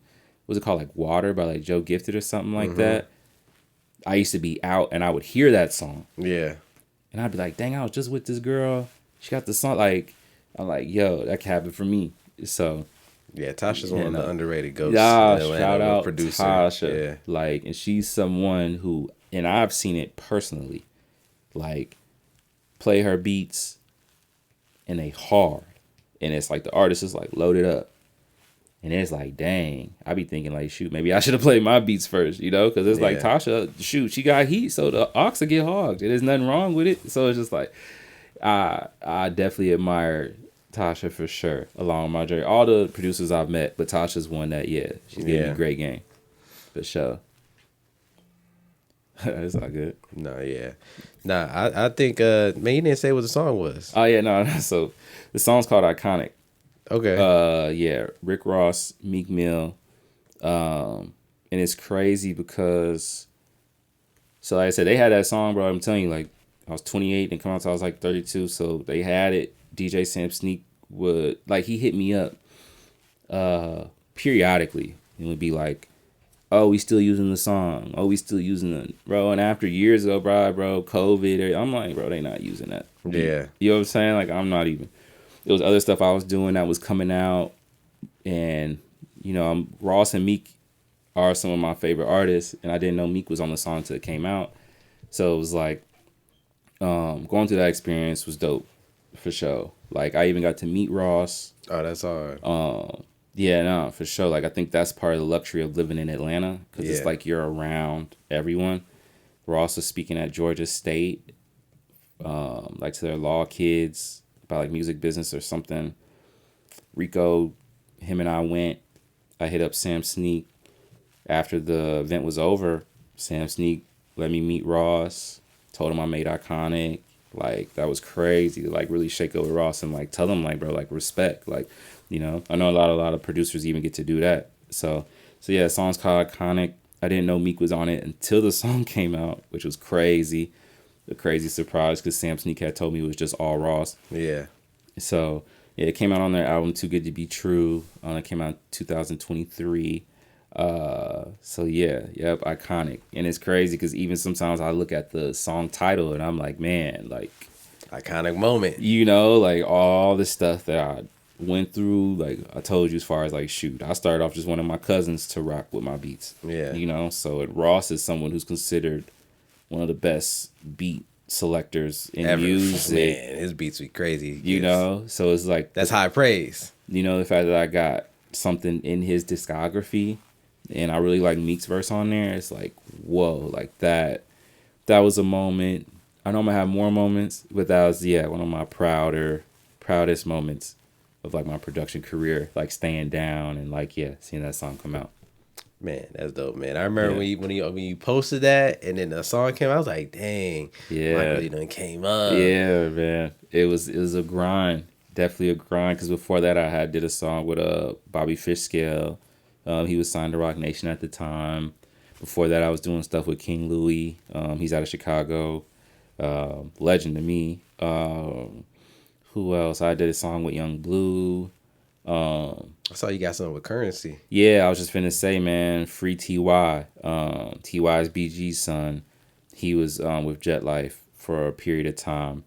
what's it called, like Water by like Joe Gifted or something like that. I used to be out and I would hear that song. Yeah. And I'd be like, dang, I was just with this girl. She got the song. Like, I'm like, yo, that could happen for me. So. Yeah, Tasha's one of the underrated ghosts. Yeah, shout out producer. Tasha. Yeah. Like, and she's someone who, and I've seen it personally, like, play her beats and they hard. And it's like the artist is like loaded up. And it's like, dang, I be thinking like, shoot, maybe I should have played my beats first, you know? Because it's like, Tasha, shoot, she got heat, so the aux will get hogged. There's nothing wrong with it. So it's just like, I definitely admire Tasha for sure, along my journey. All the producers I've met, but Tasha's one that, she's giving me great game. For sure. It's all good. No, yeah. Nah, I think, man, you didn't say what the song was. Oh, yeah, no. So the song's called Iconic. Okay. Rick Ross, Meek Mill. And it's crazy because, so like I said, they had that song, bro. I'm telling you, like, I was 28 and come out till I was like 32. So they had it. DJ Sam Sneak would, like, he hit me up periodically. And would be like, oh, we still using the song. Oh, we still using it. Bro, and after years ago, bro, COVID, I'm like, bro, they not using that. Yeah. You know what I'm saying? Like, I'm not even. It was other stuff I was doing that was coming out. And, you know, Ross and Meek are some of my favorite artists. And I didn't know Meek was on the song until it came out. So it was like, going through that experience was dope for sure. Like, I even got to meet Ross. Oh, that's hard. Yeah, no, for sure. Like, I think that's part of the luxury of living in Atlanta. Because it's like you're around everyone. Ross was speaking at Georgia State, like to their law kids about like music business or something. Rico, him and I went. I hit up Sam Sneak after the event was over. Sam Sneak let me meet Ross. Told him I made Iconic. Like, that was crazy to like really shake over Ross and like tell him like, bro, like respect. Like, you know, I know a lot of producers even get to do that. So yeah, the song's called Iconic. I didn't know Meek was on it until the song came out, which was crazy. A crazy surprise because Sam Sneak had told me it was just all Ross. Yeah. So yeah, it came out on their album Too Good to Be True. It came out in 2023. So yeah, yep, Iconic. And it's crazy because even sometimes I look at the song title and I'm like, man, like, iconic moment. You know, like all the stuff that I went through, like I told you, as far as like, shoot, I started off just one of my cousins to rock with my beats. Yeah. You know, so Ross is someone who's considered one of the best beat selectors in music. Man, his beats be crazy. You know, so it's like, that's high praise. You know, the fact that I got something in his discography and I really like Meek's verse on there, it's like, whoa, like that was a moment. I know I'm gonna have more moments, but that was, one of my proudest moments of like my production career, like staying down and like, seeing that song come out. Man, that's dope, man. I remember when you posted that and then the song came out, I was like, dang, Mike really done came up. Yeah, man. It was a grind. Definitely a grind, because before that I did a song with Bobby Fishscale. He was signed to Rock Nation at the time. Before that I was doing stuff with King Louis. He's out of Chicago. Legend to me. Who else? I did a song with Young Blue. I saw you got something with Currency. Yeah, I was just finna say, man, free T.Y. T.Y.'s BG's son. He was with Jet Life for a period of time.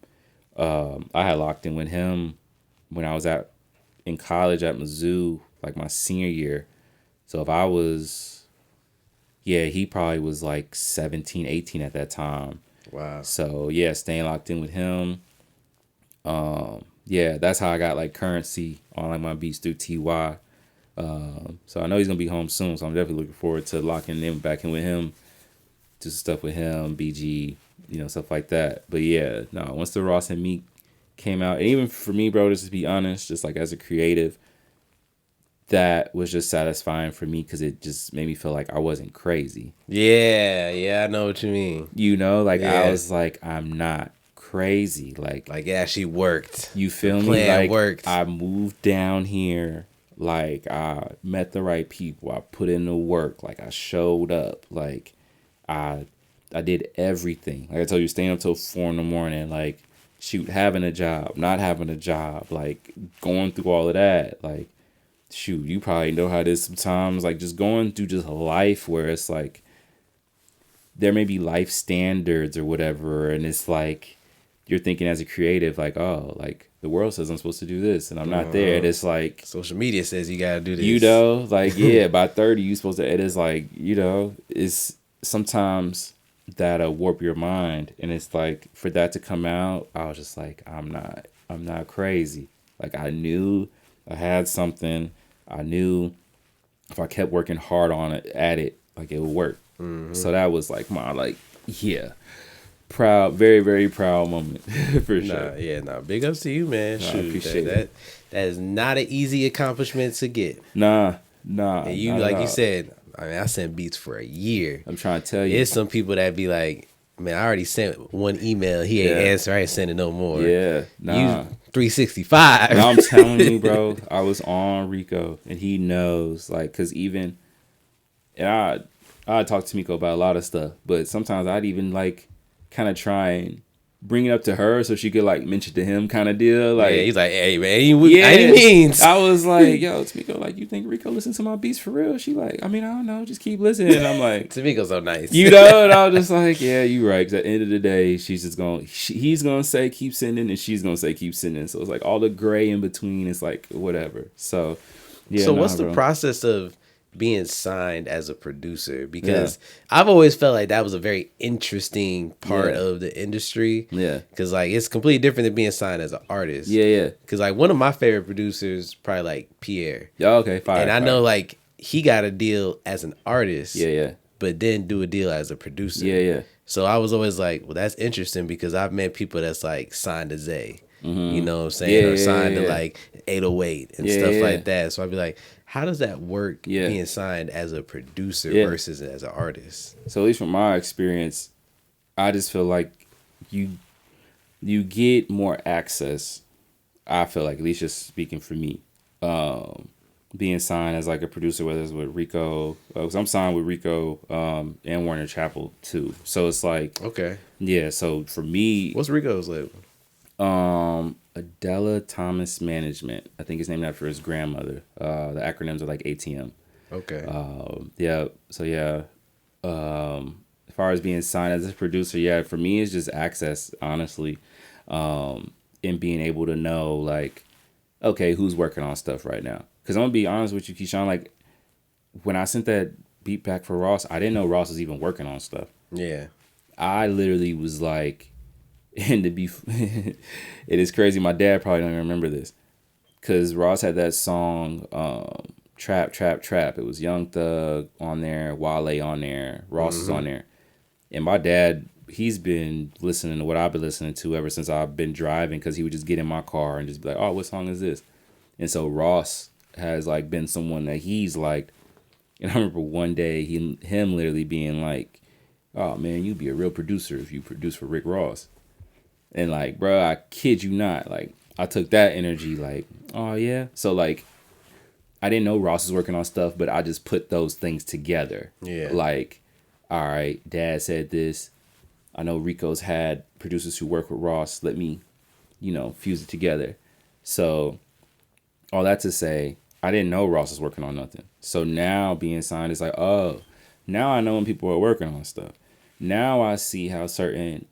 I had locked in with him when I was in college at Mizzou, like my senior year. So if I was, he probably was like 17, 18 at that time. Wow. So staying locked in with him. That's how I got like Currency on like my beats through T.Y. So I know he's gonna be home soon, so I'm definitely looking forward to locking in back in with him, do stuff with him, BG, stuff like that. But once the Ross and Meek came out, and even for me, bro, just to be honest, just like as a creative, that was just satisfying for me because it just made me feel like I wasn't crazy. Yeah, I know what you mean. I was like, I'm not crazy. Like it actually worked. You feel me? Like worked. I moved down here. Like I met the right people. I put in the work. Like I showed up. Like I did everything. Like I told you, staying up till 4 a.m. Like shoot, having a job, not having a job, like going through all of that, like shoot, you probably know how it is sometimes, like just going through just life where it's like there may be life standards or whatever, and it's like you're thinking as a creative, like, oh, like the world says I'm supposed to do this and I'm not there. And it's like social media says you gotta do this. You know, like yeah, by 30 you supposed to. It is like, you know, it's sometimes that'll warp your mind, and it's like for that to come out, I was just like, I'm not crazy. Like I knew I had something. I knew if I kept working hard on it, at it, like it would work. Mm-hmm. So that was like my proud, very, very proud moment for sure. Big ups to you, man. Shoot, I appreciate that. That is not an easy accomplishment to get. Nah. And you, like you said, I mean, I sent beats for a year. I'm trying to tell you. There's some people that be like, man, I already sent one email. He ain't answer. I ain't sending no more. Yeah, nah. You 365. No, I'm telling you, bro. I was on Rico, and he knows, like, cause even, and I talk to Miko about a lot of stuff, but sometimes I'd even like kind of try and bring it up to her so she could like mention to him kind of deal. Like he's like, hey man, any means. I was like, yo, Tamiko, like, you think Rico listens to my beats for real? She like, I mean, I don't know, just keep listening. And I'm like, Tamiko's so nice. You know, and I was just like, yeah, you right. Cause at the end of the day, she's just he's gonna say keep sending, and she's gonna say keep sending. So it's like all the gray in between is like whatever. So yeah. So what's the process of being signed as a producer? Because I've always felt like that was a very interesting part of the industry. Yeah. Because like it's completely different than being signed as an artist. Yeah. Because like one of my favorite producers, probably like Pierre. Yeah, okay, fine. And I know like he got a deal as an artist. Yeah. But then do a deal as a producer. Yeah. So I was always like, well, that's interesting because I've met people that's like signed to Zay. Mm-hmm. You know what I'm saying? Or signed to like 808 and stuff like that. So I'd be like, how does that work being signed as a producer versus as an artist? So at least from my experience, I just feel like you get more access. I feel like, at least just speaking for me, being signed as like a producer, whether it's with Rico, because I'm signed with Rico and Warner Chappell too. So it's like, okay, yeah. So for me, what's Rico's label? Adella Thomas Management. I think it's named after his grandmother. The acronyms are like ATM. Okay. So as far as being signed as a producer, for me it's just access, honestly, and being able to know like, okay, who's working on stuff right now? Because I'm gonna be honest with you, Keyshawn. Like when I sent that beat back for Ross, I didn't know Ross was even working on stuff. Yeah. I literally was like. And to be, it is crazy. My dad probably don't even remember this, because Ross had that song, Trap. It was Young Thug on there, Wale on there, Ross is on there, and my dad, he's been listening to what I've been listening to ever since I've been driving, because he would just get in my car and just be like, oh, what song is this? And so Ross has like been someone that he's liked, and I remember one day him literally being like, oh man, you'd be a real producer if you produce for Rick Ross. And like, bro, I kid you not, like I took that energy like, oh yeah. So like, I didn't know Ross was working on stuff, but I just put those things together. Yeah. Like, all right, Dad said this. I know Rico's had producers who work with Ross. Let me, fuse it together. So all that to say, I didn't know Ross was working on nothing. So now being signed is like, oh, now I know when people are working on stuff. Now I see how certain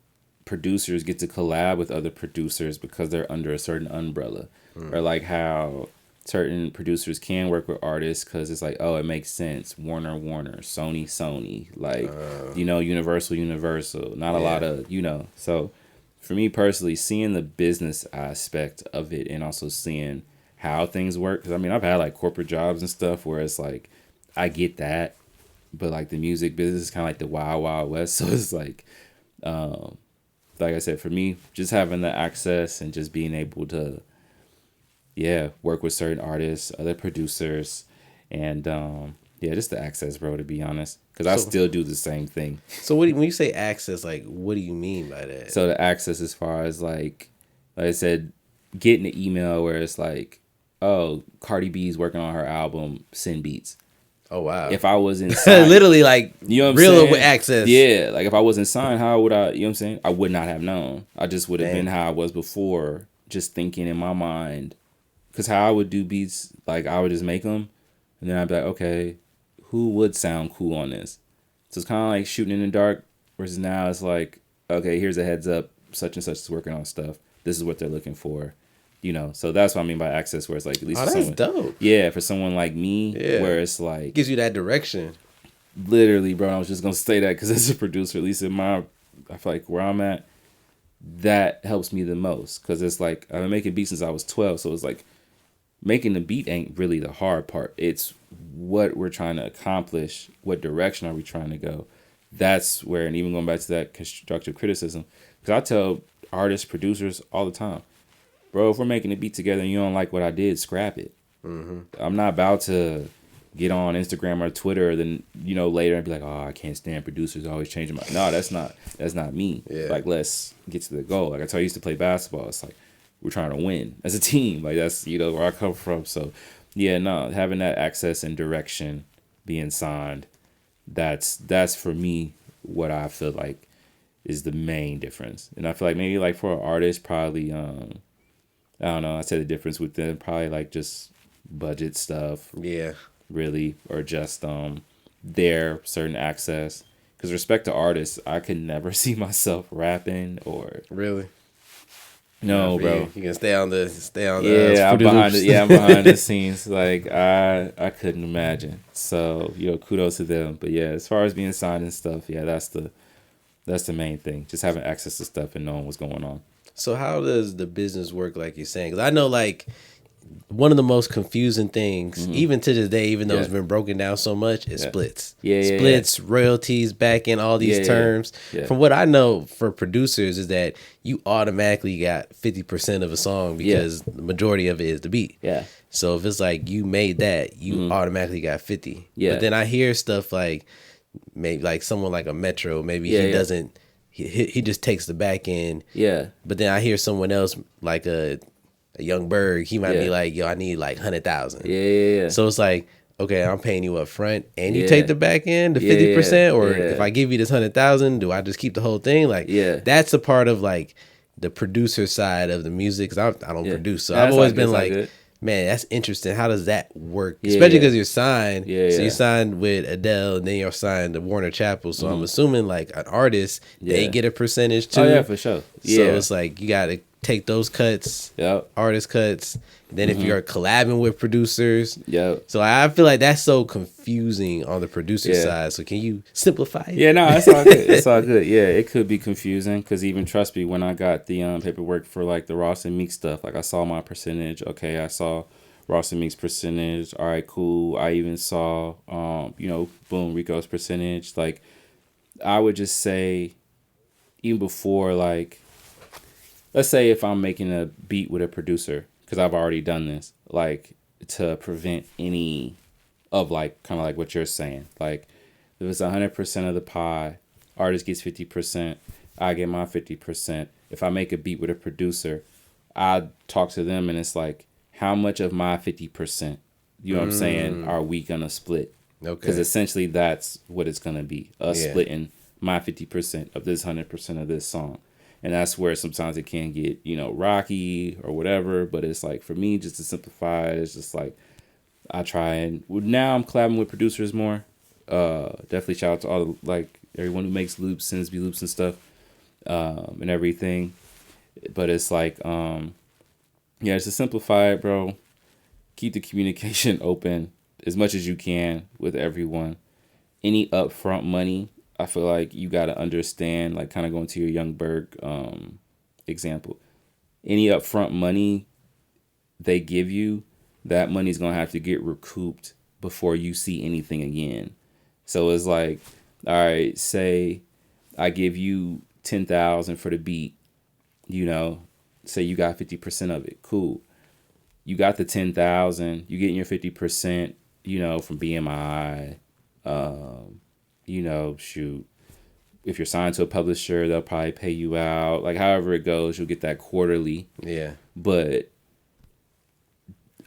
producers get to collab with other producers because they're under a certain umbrella, or like how certain producers can work with artists because it's like, oh, it makes sense. Warner, Sony, like, Universal, not a lot of, So for me personally, seeing the business aspect of it and also seeing how things work, because I mean, I've had like corporate jobs and stuff where it's like, I get that, but like the music business is kind of like the wild, wild west. So it's like I said, for me, just having the access and just being able to, work with certain artists, other producers, and just the access, bro, to be honest. Because I still do the same thing. So when you say access, like, what do you mean by that? So the access as far as, like I said, getting an email where it's like, oh, Cardi B's working on her album, send beats. Oh wow! If I wasn't signed, literally like you know what real I'm saying? access. Yeah, like if I wasn't signed, how would I? You know what I'm saying? I would not have known. I just would have Dang. been how I was before, just thinking in my mind. Because how I would do beats, like I would just make them, and then I'd be like, okay, who would sound cool on this? So it's kind of like shooting in the dark. Versus now it's like, okay, here's a heads up. Such and such is working on stuff. This is what they're looking for. You know, so that's what I mean by access, where it's like at least for that's someone, dope. Yeah, for someone like me, where it's like gives you that direction. Literally, bro. I was just gonna say that because as a producer, at least I feel like where I'm at, that helps me the most because it's like I've been making beats since I was 12, so it's like making the beat ain't really the hard part. It's what we're trying to accomplish. What direction are we trying to go? That's where, and even going back to that constructive criticism, because I tell artists, producers all the time, bro, if we're making a beat together and you don't like what I did, scrap it. Mm-hmm. I'm not about to get on Instagram or Twitter, then later and be like, oh, I can't stand producers always changing my. No, that's not me. Yeah. Like, let's get to the goal. Like I told you, I used to play basketball. It's like we're trying to win as a team. Like that's where I come from. So yeah, no, having that access and direction, being signed, that's for me what I feel like is the main difference. And I feel like maybe like for an artist, probably I don't know. I said the difference with them probably like just budget stuff. Yeah. Really, or just their certain access. Because respect to artists, I could never see myself rapping or really. No, bro. You can stay on the. Yeah, I'm behind the scenes. Like I couldn't imagine. So kudos to them. But yeah, as far as being signed and stuff, yeah, that's the main thing. Just having access to stuff and knowing what's going on. So how does the business work, like you're saying? Because I know, like, one of the most confusing things, even to this day, even though it's been broken down so much, is splits. Splits, royalties, back in all these terms. Yeah. From what I know for producers is that you automatically got 50% of a song because the majority of it is the beat. Yeah. So if it's like you made that, you automatically got 50. Yeah. But then I hear stuff like maybe like someone like a Metro, maybe he doesn't. He just takes the back end. Yeah. But then I hear someone else like a Young Berg, he might be like, yo, I need like 100,000. Yeah. So it's like, okay, I'm paying you up front and you take the back end, the 50%, or if I give you this 100,000, do I just keep the whole thing? Like, that's a part of like the producer side of the music, because I don't produce. So I've always been like, man, that's interesting. How does that work? Especially because you're signed. So you signed with Adele and then you're signed to Warner Chappell. So I'm assuming like an artist, they get a percentage too. Oh, yeah, for sure. So it's like you got to take those cuts, artist cuts. Then if you're collabing with producers. So I feel like that's so confusing on the producer side. So can you simplify it? Yeah, no, it's all good. It's all good. Yeah, it could be confusing because even trust me, when I got the paperwork for like the Ross and Meek stuff, like I saw my percentage. Okay, I saw Ross and Meek's percentage. All right, cool. I even saw, boom, Rico's percentage. Like I would just say, even before like, let's say if I'm making a beat with a producer, because I've already done this, like to prevent any of like kind of like what you're saying. Like if it's 100% of the pie, artist gets 50%, I get my 50%. If I make a beat with a producer, I talk to them and it's like, how much of my 50%, you know what I'm saying, are we gonna split? Okay. Because essentially that's what it's gonna be, us splitting my 50% of this 100% of this song. And that's where sometimes it can get, rocky or whatever. But it's like, for me, just to simplify it, it's just like, I try and, now I'm collabing with producers more. Definitely shout out to all like everyone who makes loops, sends me loops and stuff, and everything. But it's like, just to simplify it, bro, keep the communication open as much as you can with everyone. Any upfront money, I feel like you got to understand, like kind of going to your Young Berg example. Any upfront money they give you, that money's going to have to get recouped before you see anything again. So it's like, all right, say I give you $10,000 for the beat, say you got 50% of it. Cool. You got the $10,000, you getting your 50%, from BMI, shoot, if you're signed to a publisher, they'll probably pay you out. Like, however it goes, you'll get that quarterly. Yeah. But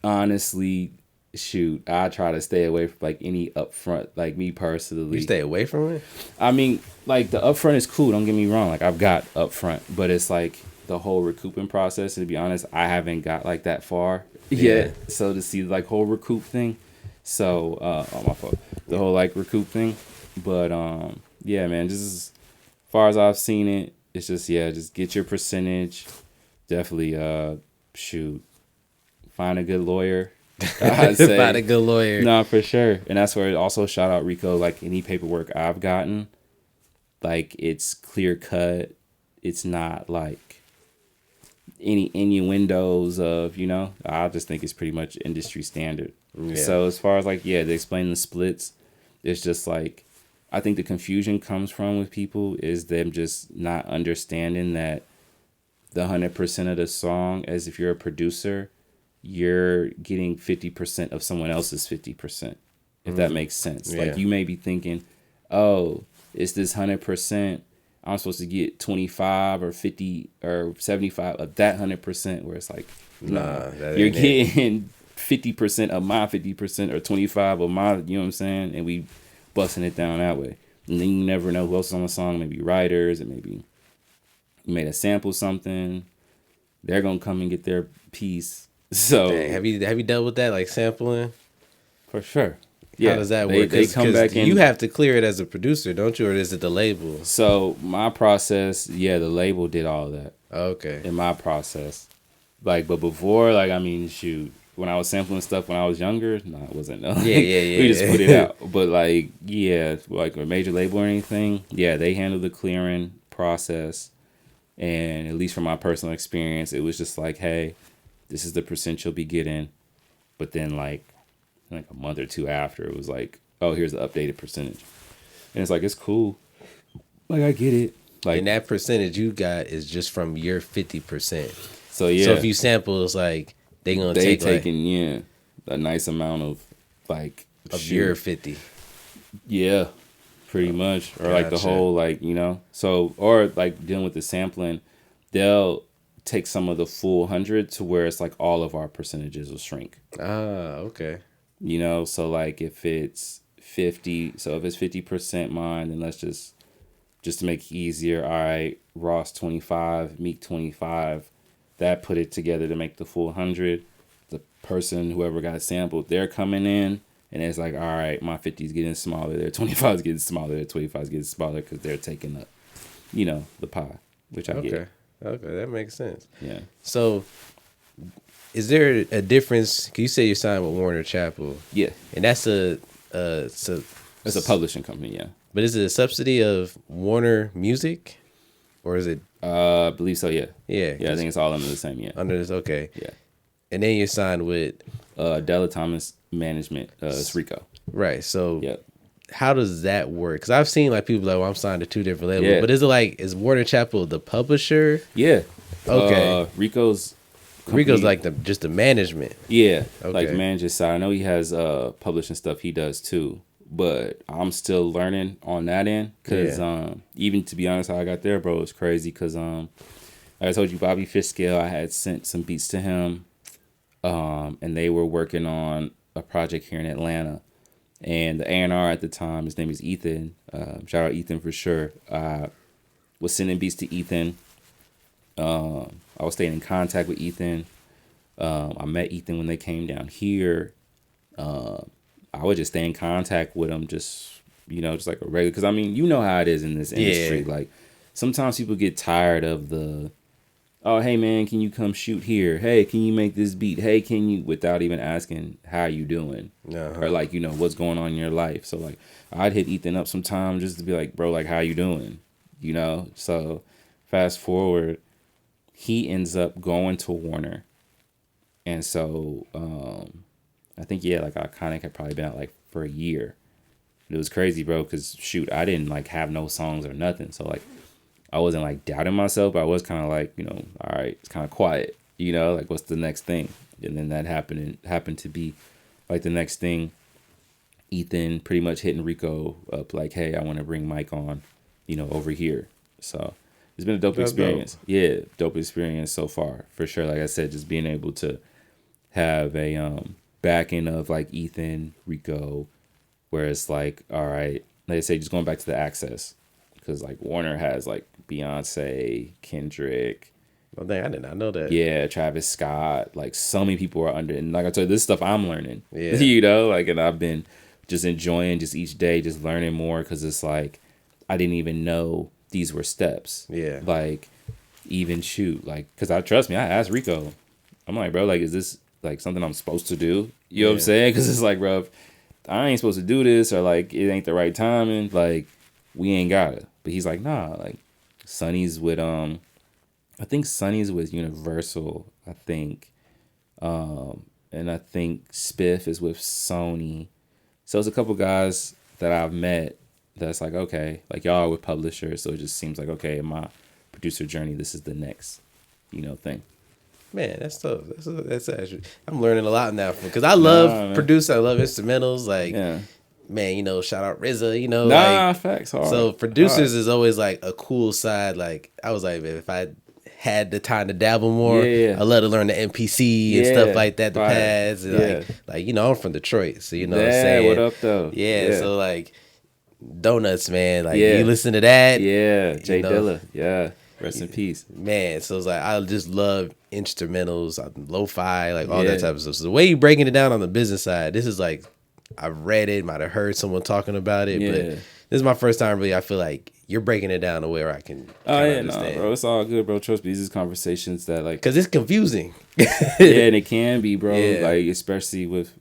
honestly, shoot, I try to stay away from like any upfront, like me personally. You stay away from it? I mean, like the upfront is cool, don't get me wrong. Like I've got upfront, but it's like the whole recouping process, and to be honest, I haven't got like that far yet. So to see like whole recoup thing. So oh my fault. The whole like recoup thing. But yeah, man, just as far as I've seen it, it's just just get your percentage. Definitely shoot. Find a good lawyer. I'd say. Find a good lawyer. No, for sure. And that's where also shout out Rico, like any paperwork I've gotten, like it's clear cut. It's not like any innuendos of, I just think it's pretty much industry standard. Yeah. So as far as like, they explain the splits, it's just like, I think the confusion comes from with people is them just not understanding that the 100% of the song, as if you're a producer, you're getting 50% of someone else's 50%, if that makes sense. Yeah. Like you may be thinking, oh, it's this 100%. I'm supposed to get 25 or 50 or 75 of that 100%, where it's like, nah, you're getting 50% of my 50% or 25 of my, you know what I'm saying? And we busting it down that way. And then you never know who else is on the song. Maybe writers, and maybe you made a sample something. They're going to come and get their piece. So dang, have you dealt with that, like sampling? For sure. How does that work? They come back in. You have to clear it as a producer, don't you? Or is it the label? So my process, the label did all of that. Okay. In my process. Like, but before, like, I mean, shoot, when I was sampling stuff when I was younger, no, it wasn't. No. Yeah. We just put it out. But like, like a major label or anything, they handle the clearing process. And at least from my personal experience, it was just like, hey, this is the percent you'll be getting. But then like a month or two after, it was like, oh, here's the updated percentage. And it's like, it's cool. Like, I get it. Like, and that percentage you got is just from your 50%. So, So if you sample, it's like, they taking a nice amount of, like, of your 50. Yeah, pretty much. Or, like, the whole, like, So, or, like, dealing with the sampling, they'll take some of the full 100 to where it's, like, all of our percentages will shrink. Ah, okay. So like if it's 50, so if it's 50% mine, then let's just to make it easier, all right, Ross 25, Meek 25, that put it together to make the full 100. The person, whoever got sampled, they're coming in, and it's like, all right, my 50 is getting smaller, their 25 is getting smaller, their 25 is getting smaller because they're taking up, the pie, which I get. Okay, that makes sense. Yeah. So, is there a difference? Cause you say you signed with Warner Chappell. Yeah. And that's it's a publishing company, yeah. But is it a subsidy of Warner Music? Or is it? I believe so, yeah. Yeah. Yeah, I think it's all under the same, yeah. Under this, okay. Yeah. And then you signed with? Adella Thomas Management, it's Rico. Right, so yep. How does that work? Because I've seen like people like, well, I'm signed to 2 different labels. Yeah. But is it like, is Warner Chappell the publisher? Yeah. Okay. Rico's like just the management. Yeah, okay. Like the manager side. I know he has publishing stuff he does too, but I'm still learning on that end because even to be honest, how I got there, bro, it's crazy because like I told you, Bobby Fishscale, I had sent some beats to him, and they were working on a project here in Atlanta, and the A&R at the time, his name is Ethan. Shout out Ethan for sure. Was sending beats to Ethan. I was staying in contact with Ethan. I met Ethan when they came down here. I would just stay in contact with him, just like a regular. Because, I mean, you know how it is in this industry. Yeah. Like, sometimes people get tired of the, oh, hey, man, can you come shoot here? Hey, can you make this beat? Hey, can you? Without even asking, how you doing? Uh-huh. Or, like, what's going on in your life. So, like, I'd hit Ethan up sometime just to be like, bro, like, how you doing? So, fast forward. He ends up going to Warner. And so, I think, like Iconic had probably been out like for a year. It was crazy, bro, because shoot, I didn't like have no songs or nothing. So like, I wasn't like doubting myself, but I was kind of like, all right, it's kind of quiet, like what's the next thing? And then that happened to be like the next thing. Ethan pretty much hitting Rico up like, hey, I want to bring Mike on, over here. So it's been a dope experience. Dope. Yeah, dope experience so far, for sure. Like I said, just being able to have a backing of like Ethan, Rico, where it's like, all right, like I say, just going back to the access, because like Warner has like Beyonce, Kendrick. Oh dang, I did not know that. Yeah, Travis Scott. Like so many people are under, and like I told you, this stuff I'm learning. Yeah, you know, like, and I've been just enjoying just each day, just learning more, because it's like I didn't even know these were steps. Yeah, like even shoot, like, because trust me, I asked Rico. I'm like, bro, like, is this like something I'm supposed to do? You know what I'm saying? Because it's like, bro, if I ain't supposed to do this, or like it ain't the right timing, like we ain't got it. But he's like, nah, like Sonny's with I think Sonny's with Universal, I think. And I think Spiff is with Sony. So it's a couple guys that I've met that's like, okay, like y'all are with publishers, so it just seems like, okay, in my producer journey, this is the next, thing. Man, that's tough. That's actually, I'm learning a lot now because I love producing. I love instrumentals. Like, man, shout out RZA. Facts hard. So producers is always like a cool side. Like, I was like, if I had the time to dabble more, I love to learn the MPC and stuff like that, the pads. And like, I'm from Detroit, so what I'm saying. What up though? Yeah, so like Donuts, man. Like you listen to that. Yeah, Jay Dilla. Yeah. Rest in peace. Man, so it's like I just love instrumentals, lo-fi, like all that type of stuff. So the way you breaking it down on the business side, this is like I've read it, might have heard someone talking about it, but this is my first time really. I feel like you're breaking it down the way where I can understand. Bro, it's all good, bro. Trust me, these is conversations that like, because it's confusing. And it can be, bro. Like especially with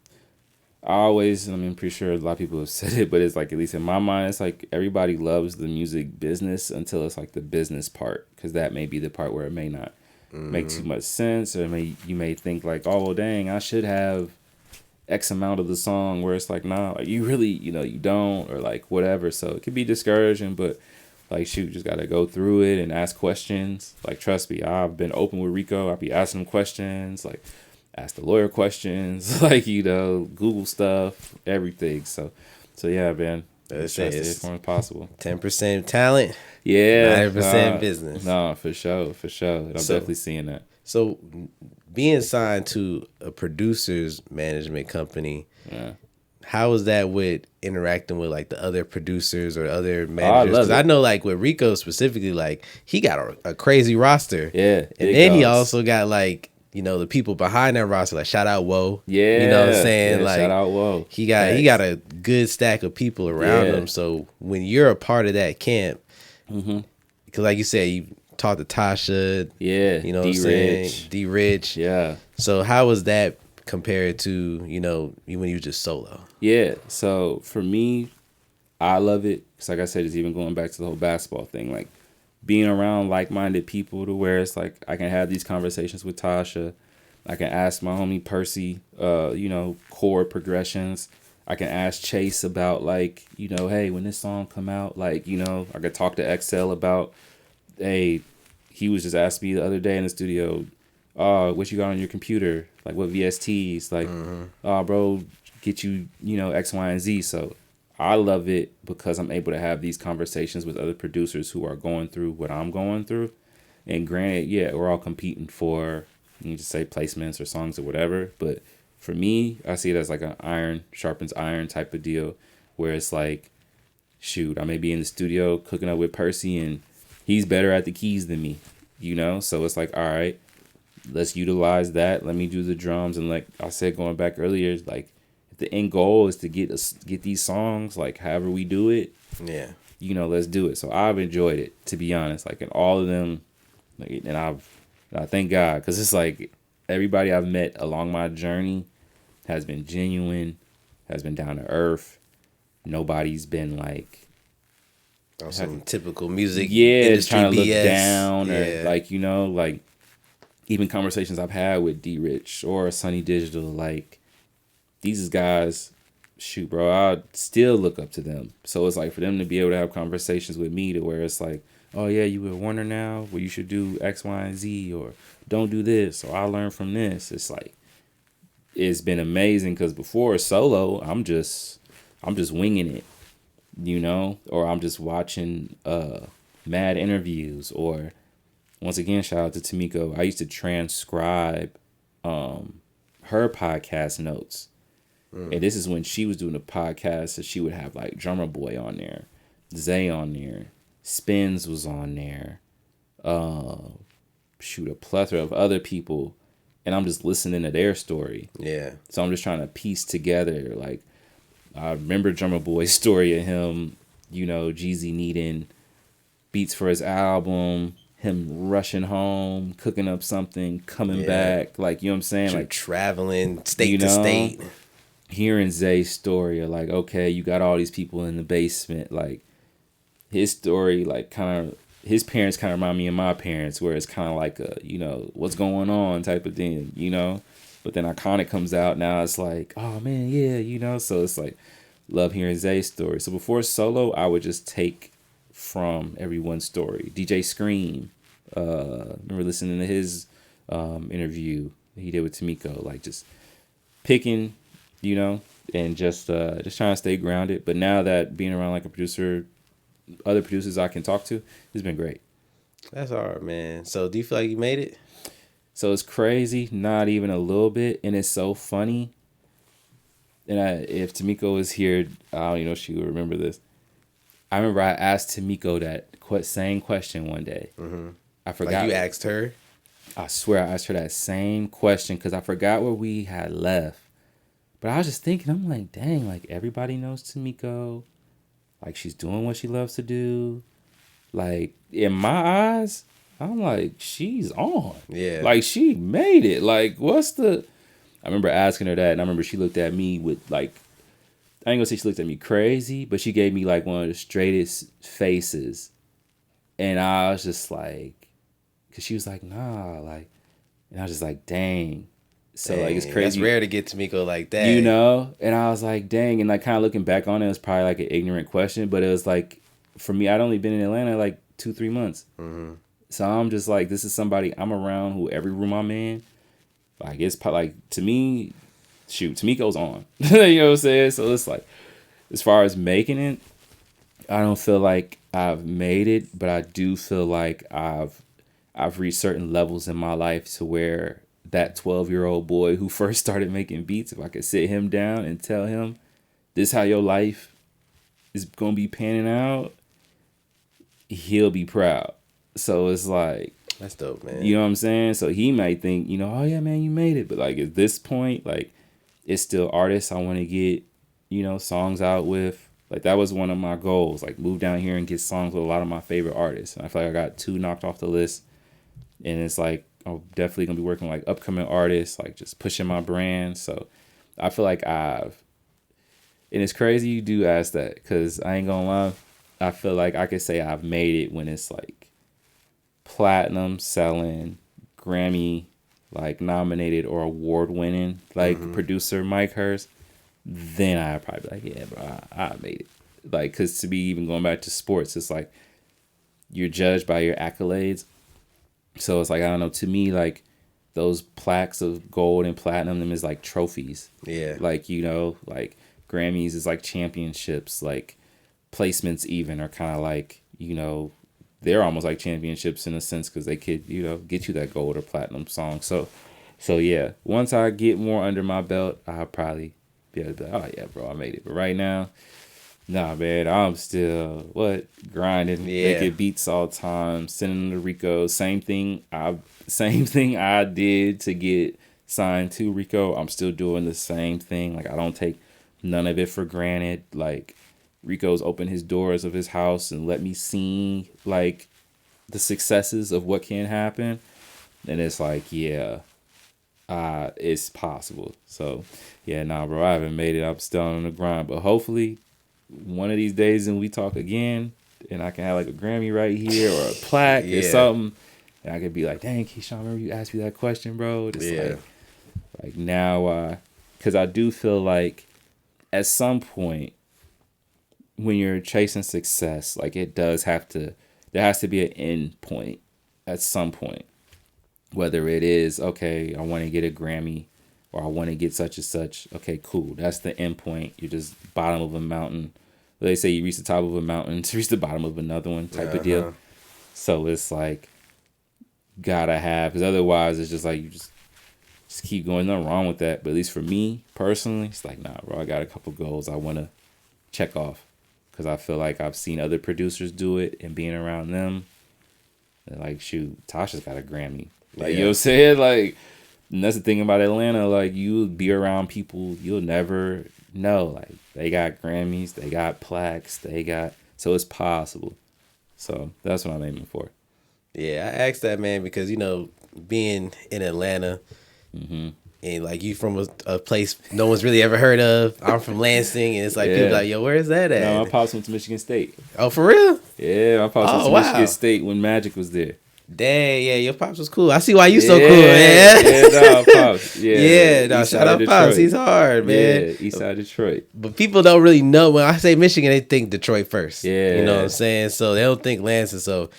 I'm pretty sure a lot of people have said it, but it's like, at least in my mind, it's like everybody loves the music business until it's like the business part, because that may be the part where it may not make too much sense, or you may think like, oh, well, dang, I should have X amount of the song, where it's like, nah, like you really, you don't, or like whatever. So it can be discouraging, but like, shoot, just gotta go through it and ask questions. Like, trust me, I've been open with Rico. I'll be asking him questions, like ask the lawyer questions, like, Google stuff, everything. So yeah, man. It's as far as possible. 10% talent, 90% business. No, for sure. And I'm definitely seeing that. So being signed to a producer's management company, how is that with interacting with like the other producers or other managers? Because I know like with Rico specifically, like he got a crazy roster. Yeah. And then he also got like, the people behind that roster, like shout out Woe. Yeah. You know what I'm saying? Yeah, like shout out Woe. He got a good stack of people around him. So when you're a part of that camp, because like you said, you talked to Tasha. Yeah. You know what I'm saying? D Rich. Yeah. So how was that compared to, when you were just solo? Yeah. So for me, I love it. Because like I said, it's even going back to the whole basketball thing. Like, being around like-minded people to where it's like I can have these conversations with Tasha. I can ask my homie Percy, chord progressions. I can ask Chase about like, hey, when this song come out, like, I could talk to XL about, hey, he was just asking me the other day in the studio, what you got on your computer? Like, what VSTs? Like, bro, get you, X, Y, and Z. So I love it because I'm able to have these conversations with other producers who are going through what I'm going through. And granted, we're all competing for, you can just say placements or songs or whatever. But for me, I see it as like an iron sharpens iron type of deal, where it's like, shoot, I may be in the studio cooking up with Percy and he's better at the keys than me, So it's like, all right, let's utilize that. Let me do the drums. And like I said, going back earlier, like, the end goal is to get these songs, like however we do it, let's do it. So I've enjoyed it, to be honest, like in all of them, like, and I thank God, because it's like everybody I've met along my journey has been genuine, has been down to earth. Nobody's been like on some typical music industry trying to BS. Look down, or like, like even conversations I've had with D Rich or Sunny Digital, like, these is guys, shoot, bro, I still look up to them. So it's like for them to be able to have conversations with me to where it's like, oh, yeah, you with Warner now? Well, you should do X, Y, and Z, or don't do this, or I learned from this. It's like, it's been amazing, because before solo, I'm just winging it, or I'm just watching mad interviews, or once again, shout out to Tamiko. I used to transcribe her podcast notes. And this is when she was doing a podcast, so she would have like Drummer Boy on there, Zay on there, Spins was on there, a plethora of other people, and I'm just listening to their story. Yeah. So I'm just trying to piece together, like, I remember Drummer Boy's story of him, Jeezy needing beats for his album, him rushing home, cooking up something, coming back, like, you know what I'm saying? Like traveling state to state. Hearing Zay's story of like, okay, you got all these people in the basement, like his story, like his parents kind of remind me of my parents, where it's kind of like a, what's going on type of thing, But then Iconic comes out, now it's like, oh man, yeah, So it's like, love hearing Zay's story. So before solo, I would just take from everyone's story. DJ Scream, remember listening to his interview he did with Tamiko, like just picking, and just trying to stay grounded. But now that being around like a producer, other producers I can talk to, it's been great. That's hard, man. So do you feel like you made it? So it's crazy, not even a little bit, and it's so funny. And if Tamiko was here, I don't even know if she would remember this. I remember I asked Tamiko that same question one day. Mm-hmm. I forgot. Like you asked her? I swear I asked her that same question because I forgot where we had left. But I was just thinking, I'm like, dang, like everybody knows Tamiko. Like she's doing what she loves to do. Like in my eyes, I'm like, she's on. Yeah. Like she made it. Like what's the... I remember asking her that, and I remember she looked at me with like, I ain't gonna say she looked at me crazy, but she gave me like one of the straightest faces. And I was just like, because she was like, nah, like, and I was just like, dang. So like it's crazy. That's rare to get Tamiko like that. And I was like, dang. And like kind of looking back on it, it was probably like an ignorant question, but it was like, for me, I'd only been in Atlanta like 2-3 months. Mm-hmm. So I'm just like, this is somebody I'm around who every room I'm in, like it's like, to me, shoot, Tamiko's on. You know what I'm saying? So it's like, as far as making it, I don't feel like I've made it, but I do feel like I've reached certain levels in my life to where that 12-year-old boy who first started making beats, if I could sit him down and tell him, this is how your life is going to be panning out, he'll be proud. So it's like, that's dope, man. You know what I'm saying? So he might think, oh yeah, man, you made it. But like at this point, like it's still artists I want to get, songs out with. Like that was one of my goals, like move down here and get songs with a lot of my favorite artists. And I feel like I got 2 knocked off the list. And it's like, I'm definitely going to be working with like upcoming artists, like just pushing my brand. So I feel like and it's crazy you do ask that, because I ain't going to lie, I feel like I could say I've made it when it's like platinum selling, Grammy like nominated or award winning, like producer Mike Hurst, then I'd probably be like, yeah, bro, I made it. Like, because to be even going back to sports, it's like you're judged by your accolades. So it's like, I don't know, to me, like those plaques of gold and platinum, them is like trophies. Yeah. Like, like Grammys is like championships, like placements even are kind of like, they're almost like championships in a sense, because they could, get you that gold or platinum song. So yeah, once I get more under my belt, I'll probably be able to be like, oh yeah, bro, I made it. But right now, nah, man, I'm still grinding, making beats all the time, sending them to Rico. Same thing I did to get signed to Rico. I'm still doing the same thing. Like I don't take none of it for granted. Like Rico's opened his doors of his house and let me see like the successes of what can happen. And it's like, yeah, it's possible. So yeah, nah, bro, I haven't made it. I'm still on the grind, but hopefully one of these days and we talk again and I can have like a Grammy right here or a plaque or something. And I could be like, dang, Keyshawn, remember you asked me that question, bro? Just like now, because I do feel like at some point when you're chasing success, like there has to be an end point at some point. Whether it is, okay, I want to get a Grammy or I want to get such and such. Okay, cool. That's the end point. You're just bottom of a mountain. They say you reach the top of a mountain to reach the bottom of another one type of deal. So it's like, gotta have, because otherwise it's just like you just just keep going. Nothing wrong with that. But at least for me personally, it's like, nah, bro, I got a couple goals I want to check off. Because I feel like I've seen other producers do it and being around them. Like, shoot, Tasha's got a Grammy. Like, you know what I'm saying? Like, and that's the thing about Atlanta. Like, you'll be around people you'll never know. Like, they got Grammys, they got plaques, so it's possible. So that's what I'm aiming for. Yeah, I asked that, man, because, you know, being in Atlanta, and like you from a place no one's really ever heard of. I'm from Lansing, and it's like people like, yo, where is that at? No, my pops went to Michigan State. Oh, for real? Yeah, my pops went to Michigan State when Magic was there. Dang, yeah, your pops was cool. I see why you so cool, man. Yeah, pops. Yeah, shout out pops. He's hard, man. Yeah, East Side Detroit. But people don't really know. When I say Michigan, they think Detroit first. Yeah. You know what I'm saying? So they don't think Lansing. So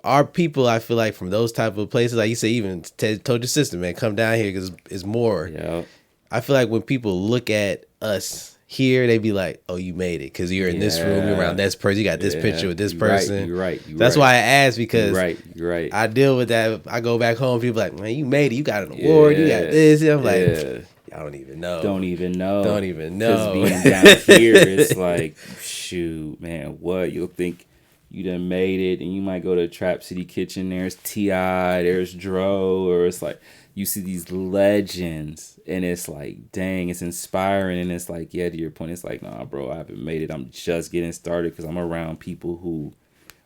our people, I feel like, from those type of places, like you say, even told your sister, man, come down here because it's more. Yeah. I feel like when people look at us here, they be like, "Oh, you made it because you're in this room, you're around this person, you got this picture with this person." You're right. That's why I asked, because you're right. I deal with that. I go back home, people like, "Man, you made it. You got an award. You got this." And I'm like, I don't even know. Don't even know. Because being down here, it's like, shoot, man, what? You'll think you done made it, and you might go to Trap City Kitchen. There's T.I., there's Dro, or it's like you see these legends, and it's like, dang, it's inspiring, and it's like, yeah, to your point, it's like, nah, bro, I haven't made it. I'm just getting started because I'm around people who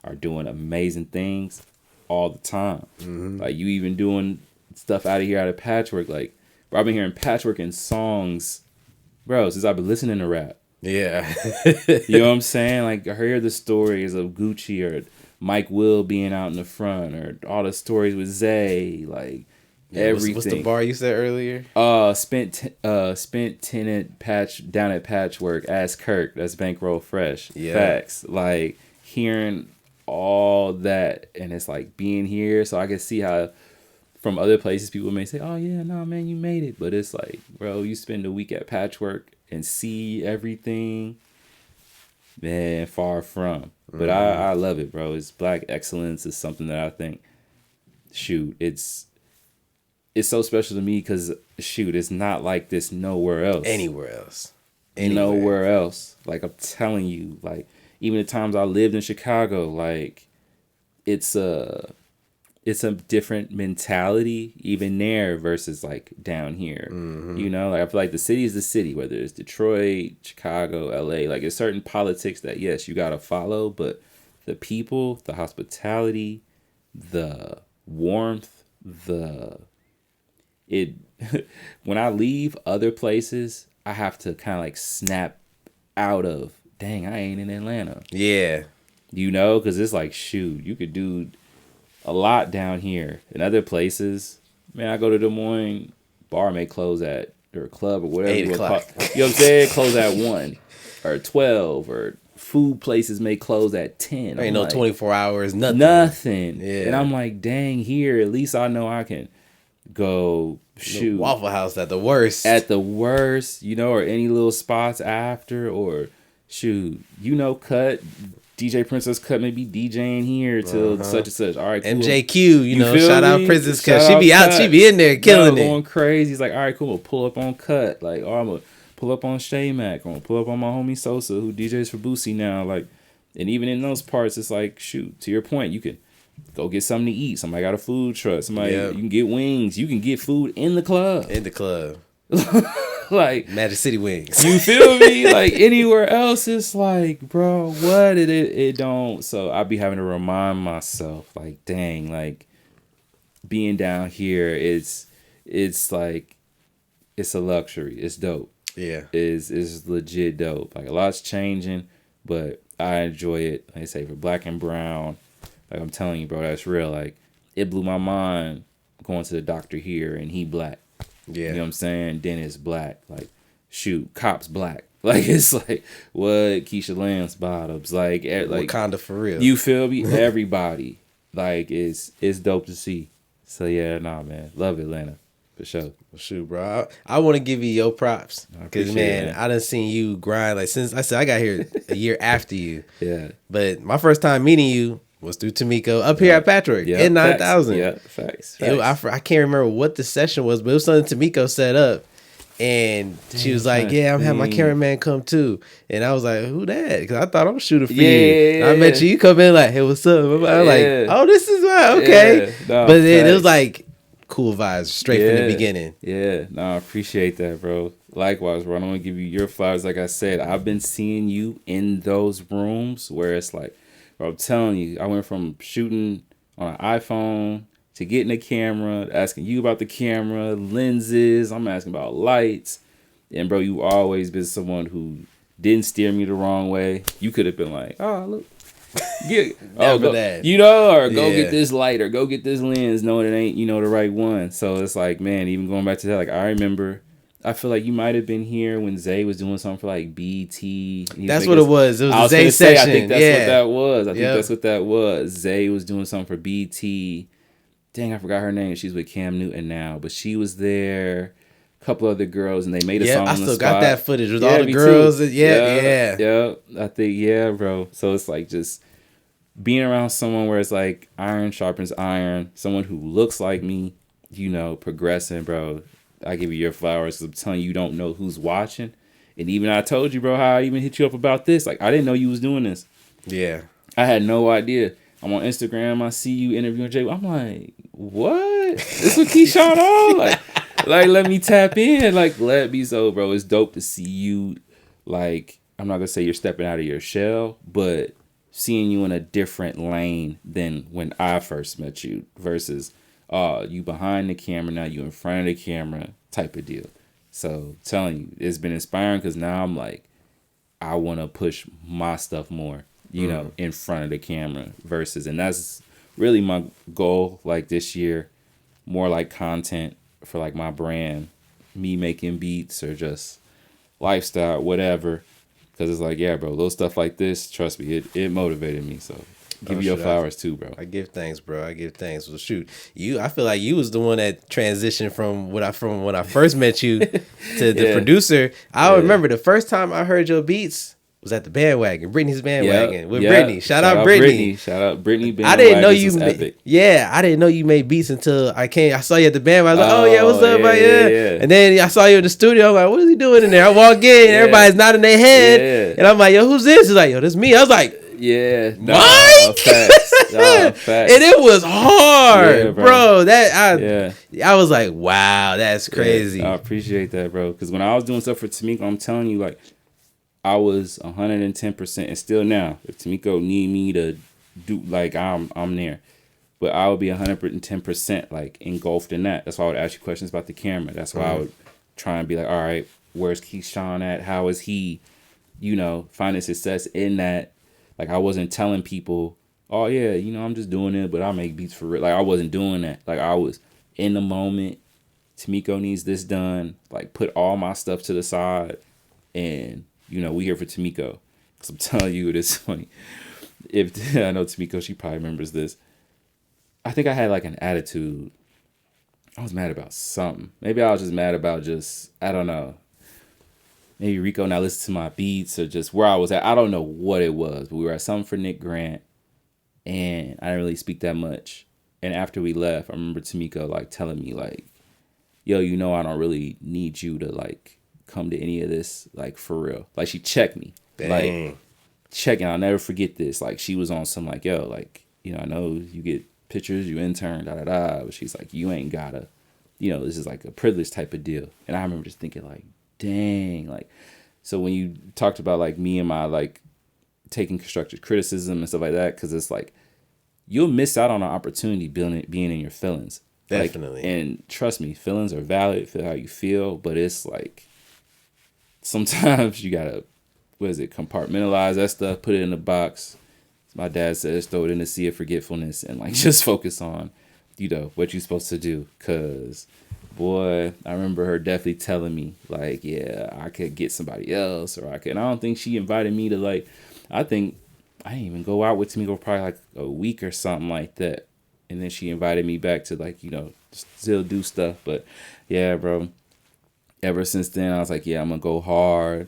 are doing amazing things all the time. Like, you even doing stuff out of Patchwork. Like, bro, I've been hearing Patchwork in songs, bro, since I've been listening to rap. Yeah. You know what I'm saying? Like, I hear the stories of Gucci or Mike Will being out in the front, or all the stories with Zay, like, everything. What's the bar you said earlier? Spent tenant down at Patchwork, Ask Kirk, that's Bankroll Fresh. Yeah. Facts. Like, hearing all that, and it's like being here, so I can see how from other places people may say, oh yeah, no, man, you made it. But it's like, bro, you spend a week at Patchwork and see everything, man, far from. But I love it, bro. It's Black excellence is something that I think, shoot, it's so special to me because, shoot, it's not like this nowhere else. Anywhere else. Nowhere else. Like, I'm telling you, like, even the times I lived in Chicago, like, it's a different mentality even there versus like down here. You know, like, I feel like the city is the city, whether it's Detroit, Chicago, LA. Like, there's certain politics that, yes, you gotta follow, but the people, the hospitality, the warmth, when I leave other places, I have to kind of like snap out of, dang, I ain't in Atlanta. Yeah. You know, because it's like, shoot, you could do a lot down here. In other places, man, I go to Des Moines, bar may close at, or club or whatever. 8 o'clock. You know what I'm saying? Close at 1 or 12, or food places may close at 10. There ain't no 24 hours, nothing. Nothing. Yeah. And I'm like, dang, here, at least I know I can go shoot. The Waffle House at the worst. At the worst, you know, or any little spots after, or shoot, you know, Cut. DJ Princess Cut may be DJing here till such and such. All right, cool. MJQ, you know, shout out Princess Cut. She be out, she be in there killing it. Going crazy. He's like, all right, cool, we'll pull up on Cut. Like, oh, I'm going to pull up on Shay Mac. I'm going to pull up on my homie Sosa, who DJs for Boosie now. Like, and even in those parts, it's like, shoot, to your point, you can go get something to eat. Somebody got a food truck. Somebody, you can get wings. You can get food in the club. In the club. Like Magic City Wings. You feel me? Like, anywhere else, it's like, bro, what? It don't. So I be having to remind myself, like, dang, like, being down here, it's like, it's a luxury. It's dope. Yeah. It's legit dope. Like, a lot's changing, but I enjoy it. Like I say, for Black and brown, like, I'm telling you, bro, that's real. Like, it blew my mind going to the doctor here, and he Black. Yeah. You know what I'm saying? Dentist Black. Like, shoot, cops Black. Like, it's like, what? Keisha Lance bottoms. Like Wakanda for real. You feel me? Everybody. Like, it's dope to see. So, yeah, nah, man. Love Atlanta. For sure. Shoot, bro. I want to give you your props. Because, man, I done seen you grind. Like, since I said I got here a year after you. Yeah. But my first time meeting you, was through Tamiko up here at Patrick in 9000. Yeah, facts. I can't remember what the session was, but it was something Tamiko set up. And she was like, "Yeah, I'm having my cameraman come too." And I was like, "Who that?" Because I thought I'm shooting for you. I met you come in like, "Hey, what's up?" I was like, "Oh, this is okay." No, but then it was like cool vibes straight from the beginning. Yeah, no, I appreciate that, bro. Likewise, bro. I want to give you your flowers. Like I said, I've been seeing you in those rooms where it's like, bro, I'm telling you, I went from shooting on an iPhone to getting a camera, asking you about the camera, lenses. I'm asking about lights. And, bro, you always been someone who didn't steer me the wrong way. You could have been like, oh, look. Go, you know, or go get this light or go get this lens, knowing it ain't, the right one. So it's like, man, even going back to that, like, I remember, I feel like you might have been here when Zay was doing something for like BT. That's what it was. It was the Zay section. I think that's what that was. I think that's what that was. Zay was doing something for BT. Dang, I forgot her name. She's with Cam Newton now, but she was there. A couple other girls, and they made a song on the spot. I still got that footage with all the girls. Yeah. I think, bro. So it's like just being around someone where it's like iron sharpens iron, someone who looks like me, progressing, bro. I give you your flowers because I'm telling you, you don't know who's watching. And even I told you, bro, how I even hit you up about this. Like, I didn't know you was doing this. Yeah. I had no idea. I'm on Instagram. I see you interviewing Jay. I'm like, what? This what Keyshawn on? Like, let me tap in. Like, let me so, bro. It's dope to see you. Like, I'm not gonna say you're stepping out of your shell, but seeing you in a different lane than when I first met you versus you behind the camera, now you in front of the camera type of deal. So telling you, it's been inspiring because now I'm like, I want to push my stuff more, in front of the camera versus, and that's really my goal. Like this year, more like content for like my brand, me making beats or just lifestyle, whatever. Because it's like, yeah, bro, little stuff like this, trust me, it motivated me. So give you your flowers too, bro. I give thanks, bro. I give thanks. Well, shoot, I feel like you was the one that transitioned from when I first met you to the producer. I remember the first time I heard your beats was at the bandwagon, Brittany's bandwagon with Brittany. Shout out Brittany. Shout out Brittany. I didn't know you. I didn't know you made beats until I saw you at the bandwagon. I was like, oh yeah, what's up, yeah. And then I saw you in the studio. I'm like, what is he doing in there? I walk in, everybody's nodding their head, and I'm like, yo, who's this? He's like, yo, this me. I was like, yeah, Mike. Facts. And it was hard, bro. I was like, wow, that's crazy. Yeah, I appreciate that, bro. Because when I was doing stuff for Tamiko, I'm telling you, like, I was 110%, and still now, if Tamiko need me to do, like, I'm there. But I would be 110%, like, engulfed in that. That's why I would ask you questions about the camera. That's why I would try and be like, all right, where's Keyshawn at? How is he, finding success in that? Like, I wasn't telling people, oh, yeah, I'm just doing it, but I make beats for real. Like, I wasn't doing that. Like, I was in the moment. Tamiko needs this done. Like, put all my stuff to the side, and we here for Tamiko. Because I'm telling you, it is funny. If I know Tamiko, she probably remembers this. I think I had like an attitude. I was mad about something. Maybe I was just mad about I don't know. Maybe Rico not listened to my beats or just where I was at. I don't know what it was. But we were at something for Nick Grant. And I didn't really speak that much. And after we left, I remember Tamiko like telling me like, yo, I don't really need you to like come to any of this, like, for real. Like, she checked me. Dang. Like, checking. I'll never forget this. Like, she was on some, like, yo, like, I know you get pictures, you intern, da-da-da, but she's like, you ain't gotta, this is, like, a privilege type of deal. And I remember just thinking, like, dang. Like, so when you talked about, like, me and my, like, taking constructive criticism and stuff like that, because it's, like, you'll miss out on an opportunity being in your feelings. Definitely. Like, and trust me, feelings are valid, feel how you feel, but it's, like, sometimes you gotta, compartmentalize that stuff, put it in a box. My dad says throw it in the sea of forgetfulness and like just focus on, what you're supposed to do. Cause boy, I remember her definitely telling me like, yeah, I could get somebody else or I could. And I don't think she invited me to like, I think I didn't even go out with Tamiko for probably like a week or something like that. And then she invited me back to like, still do stuff. But yeah, bro. Ever since then, I was like, yeah, I'm going to go hard.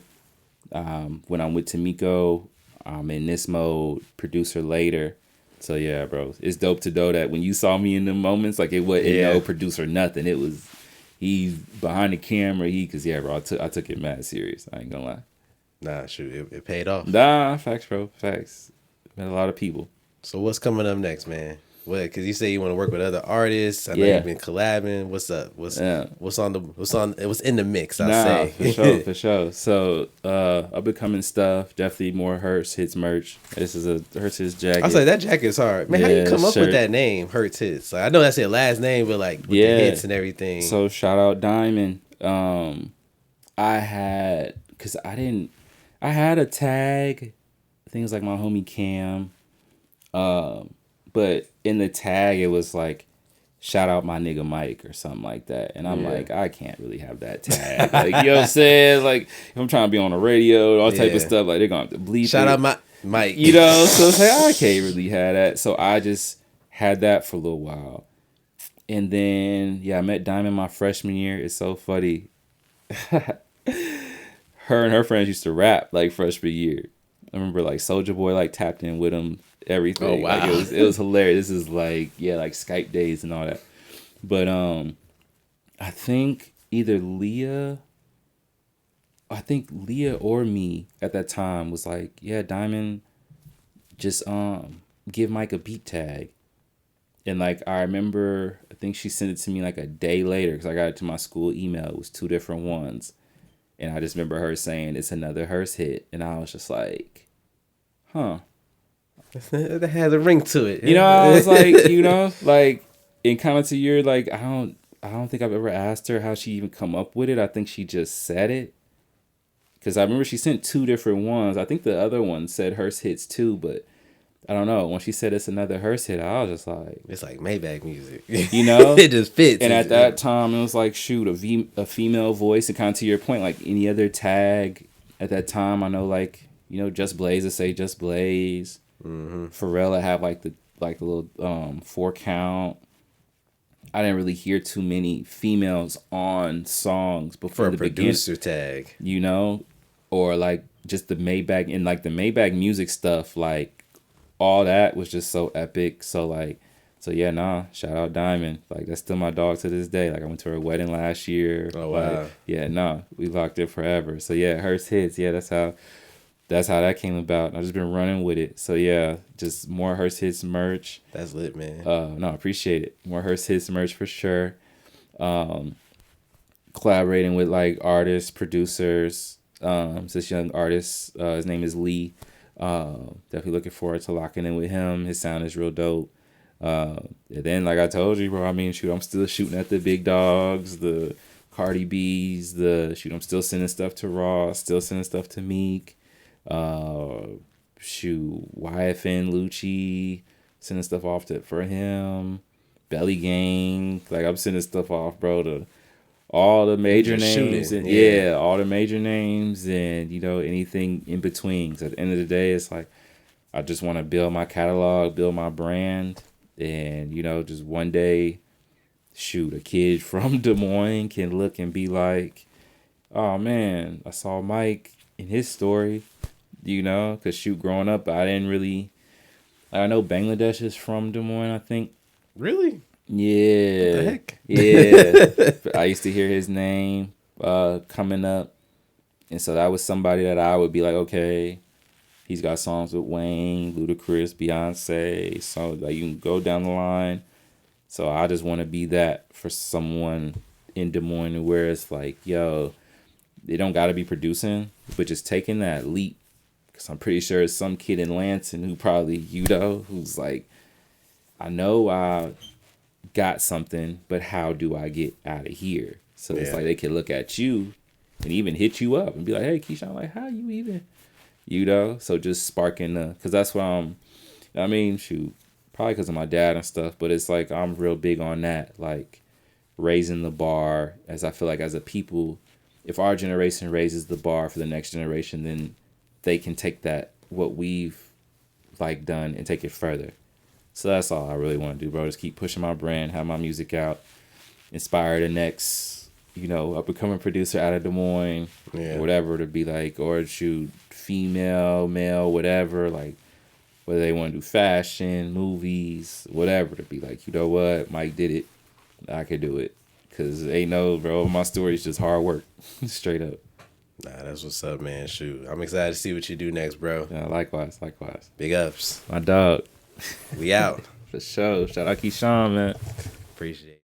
When I'm with Tamiko, I'm in this mode, producer later. So yeah, bro, it's dope to know that when you saw me in the moments, like it wasn't no producer, nothing. It was he's behind the camera. Cause yeah, bro, I took it mad serious. I ain't gonna lie. Nah, shoot, it paid off. Nah, facts, bro, facts. Met a lot of people. So what's coming up next, man? What? Because you say you want to work with other artists. I know you've been collabing. What's up? What's in the mix? I'll say. For sure. So up and coming stuff. Definitely more Hurst Hits merch. This is a Hurst Hits jacket. I was like, that jacket's hard, man. How you come up with that name, Hurst Hits? Like, I know that's your last name, but like with the hits and everything. So shout out Diamond. I had a tag. I think it was like my homie Cam. But in the tag, it was like, shout out my nigga Mike or something like that. And I'm like, I can't really have that tag. Like, you know what I'm saying? Like, if I'm trying to be on the radio, all type of stuff, like, they're going to have to bleep Shout out my Mike. You know? So it's like, I can't really have that. So I just had that for a little while. And then, I met Diamond my freshman year. It's so funny. Her and her friends used to rap, like, freshman year. I remember, like, Soulja Boy, like, tapped in with them. Everything. Oh, wow. Like, it was hilarious. This is like like Skype days and all that. But I think either Leah or me at that time was like, Diamond, just give Mike a beat tag. And like I remember, I think she sent it to me like a day later because I got it to my school email. It was 2 different ones. And I just remember her saying it's another Hurst hit. And I was just like, huh. That has a ring to it. You know, I was like, like in comment to your, like, I don't think I've ever asked her how she even come up with it. I think she just said it. Because I remember she sent 2 different ones. I think the other one said Hurst Hits too, but I don't know. When she said it's another Hurst hit, I was just like... It's like Maybach music. You know? It just fits. And at that time, it was like, shoot, a female voice. And kind of to your point, like any other tag at that time, I know, like, Just Blaze would say Just Blaze. Mm-hmm. Pharrell would have like the little 4 count. I didn't really hear too many females on songs before the producer tag, or like just the Maybach and like the Maybach music stuff. Like all that was just so epic. So shout out Diamond. Like that's still my dog to this day. Like I went to her wedding last year. Oh wow. We locked it forever. So Hurst Hits. That's how that came about. I've just been running with it. So just more Hurst Hits merch. That's lit, man. No, I appreciate it. More Hurst Hits merch for sure. Collaborating with like artists, producers. This young artist, his name is Lee. Definitely looking forward to locking in with him. His sound is real dope. And then like I told you, bro, I'm still shooting at the big dogs, the Cardi B's, I'm still sending stuff to Ross, still sending stuff to Meek. YFN Lucci, sending stuff off for him. Belly Gang, like I'm sending stuff off, bro, to all the major names and all the major names and anything in between. Because at the end of the day, it's like I just want to build my catalog, build my brand, and just one day, a kid from Des Moines can look and be like, oh man, I saw Mike in his story. Because growing up, I didn't really... I know Bangladesh is from Des Moines, I think. Really? Yeah. What the heck? Yeah. I used to hear his name coming up. And so that was somebody that I would be like, okay, he's got songs with Wayne, Ludacris, Beyonce. So like you can go down the line. So I just want to be that for someone in Des Moines where it's like, yo, they don't got to be producing, but just taking that leap. Because I'm pretty sure it's some kid in Lansing who probably, who's like, I know I got something, but how do I get out of here? So it's like they can look at you and even hit you up and be like, hey, Keyshawn, like, how you even, So just sparking because that's what probably because of my dad and stuff, but it's like I'm real big on that, like raising the bar, as I feel like as a people, if our generation raises the bar for the next generation, then they can take that, what we've like done and take it further. So that's all I really want to do, bro. Just keep pushing my brand, have my music out, inspire the next, up and coming producer out of Des Moines, or whatever to be like, or female, male, whatever. Like, whether they want to do fashion, movies, whatever, to be like, you know what, Mike did it. I could do it. Because ain't no, bro, my story is just hard work. Straight up. Nah, that's what's up, man. Shoot. I'm excited to see what you do next, bro. Yeah, likewise. Big ups. My dog. We out. For sure. Shout out Keyshawn, man. Appreciate it.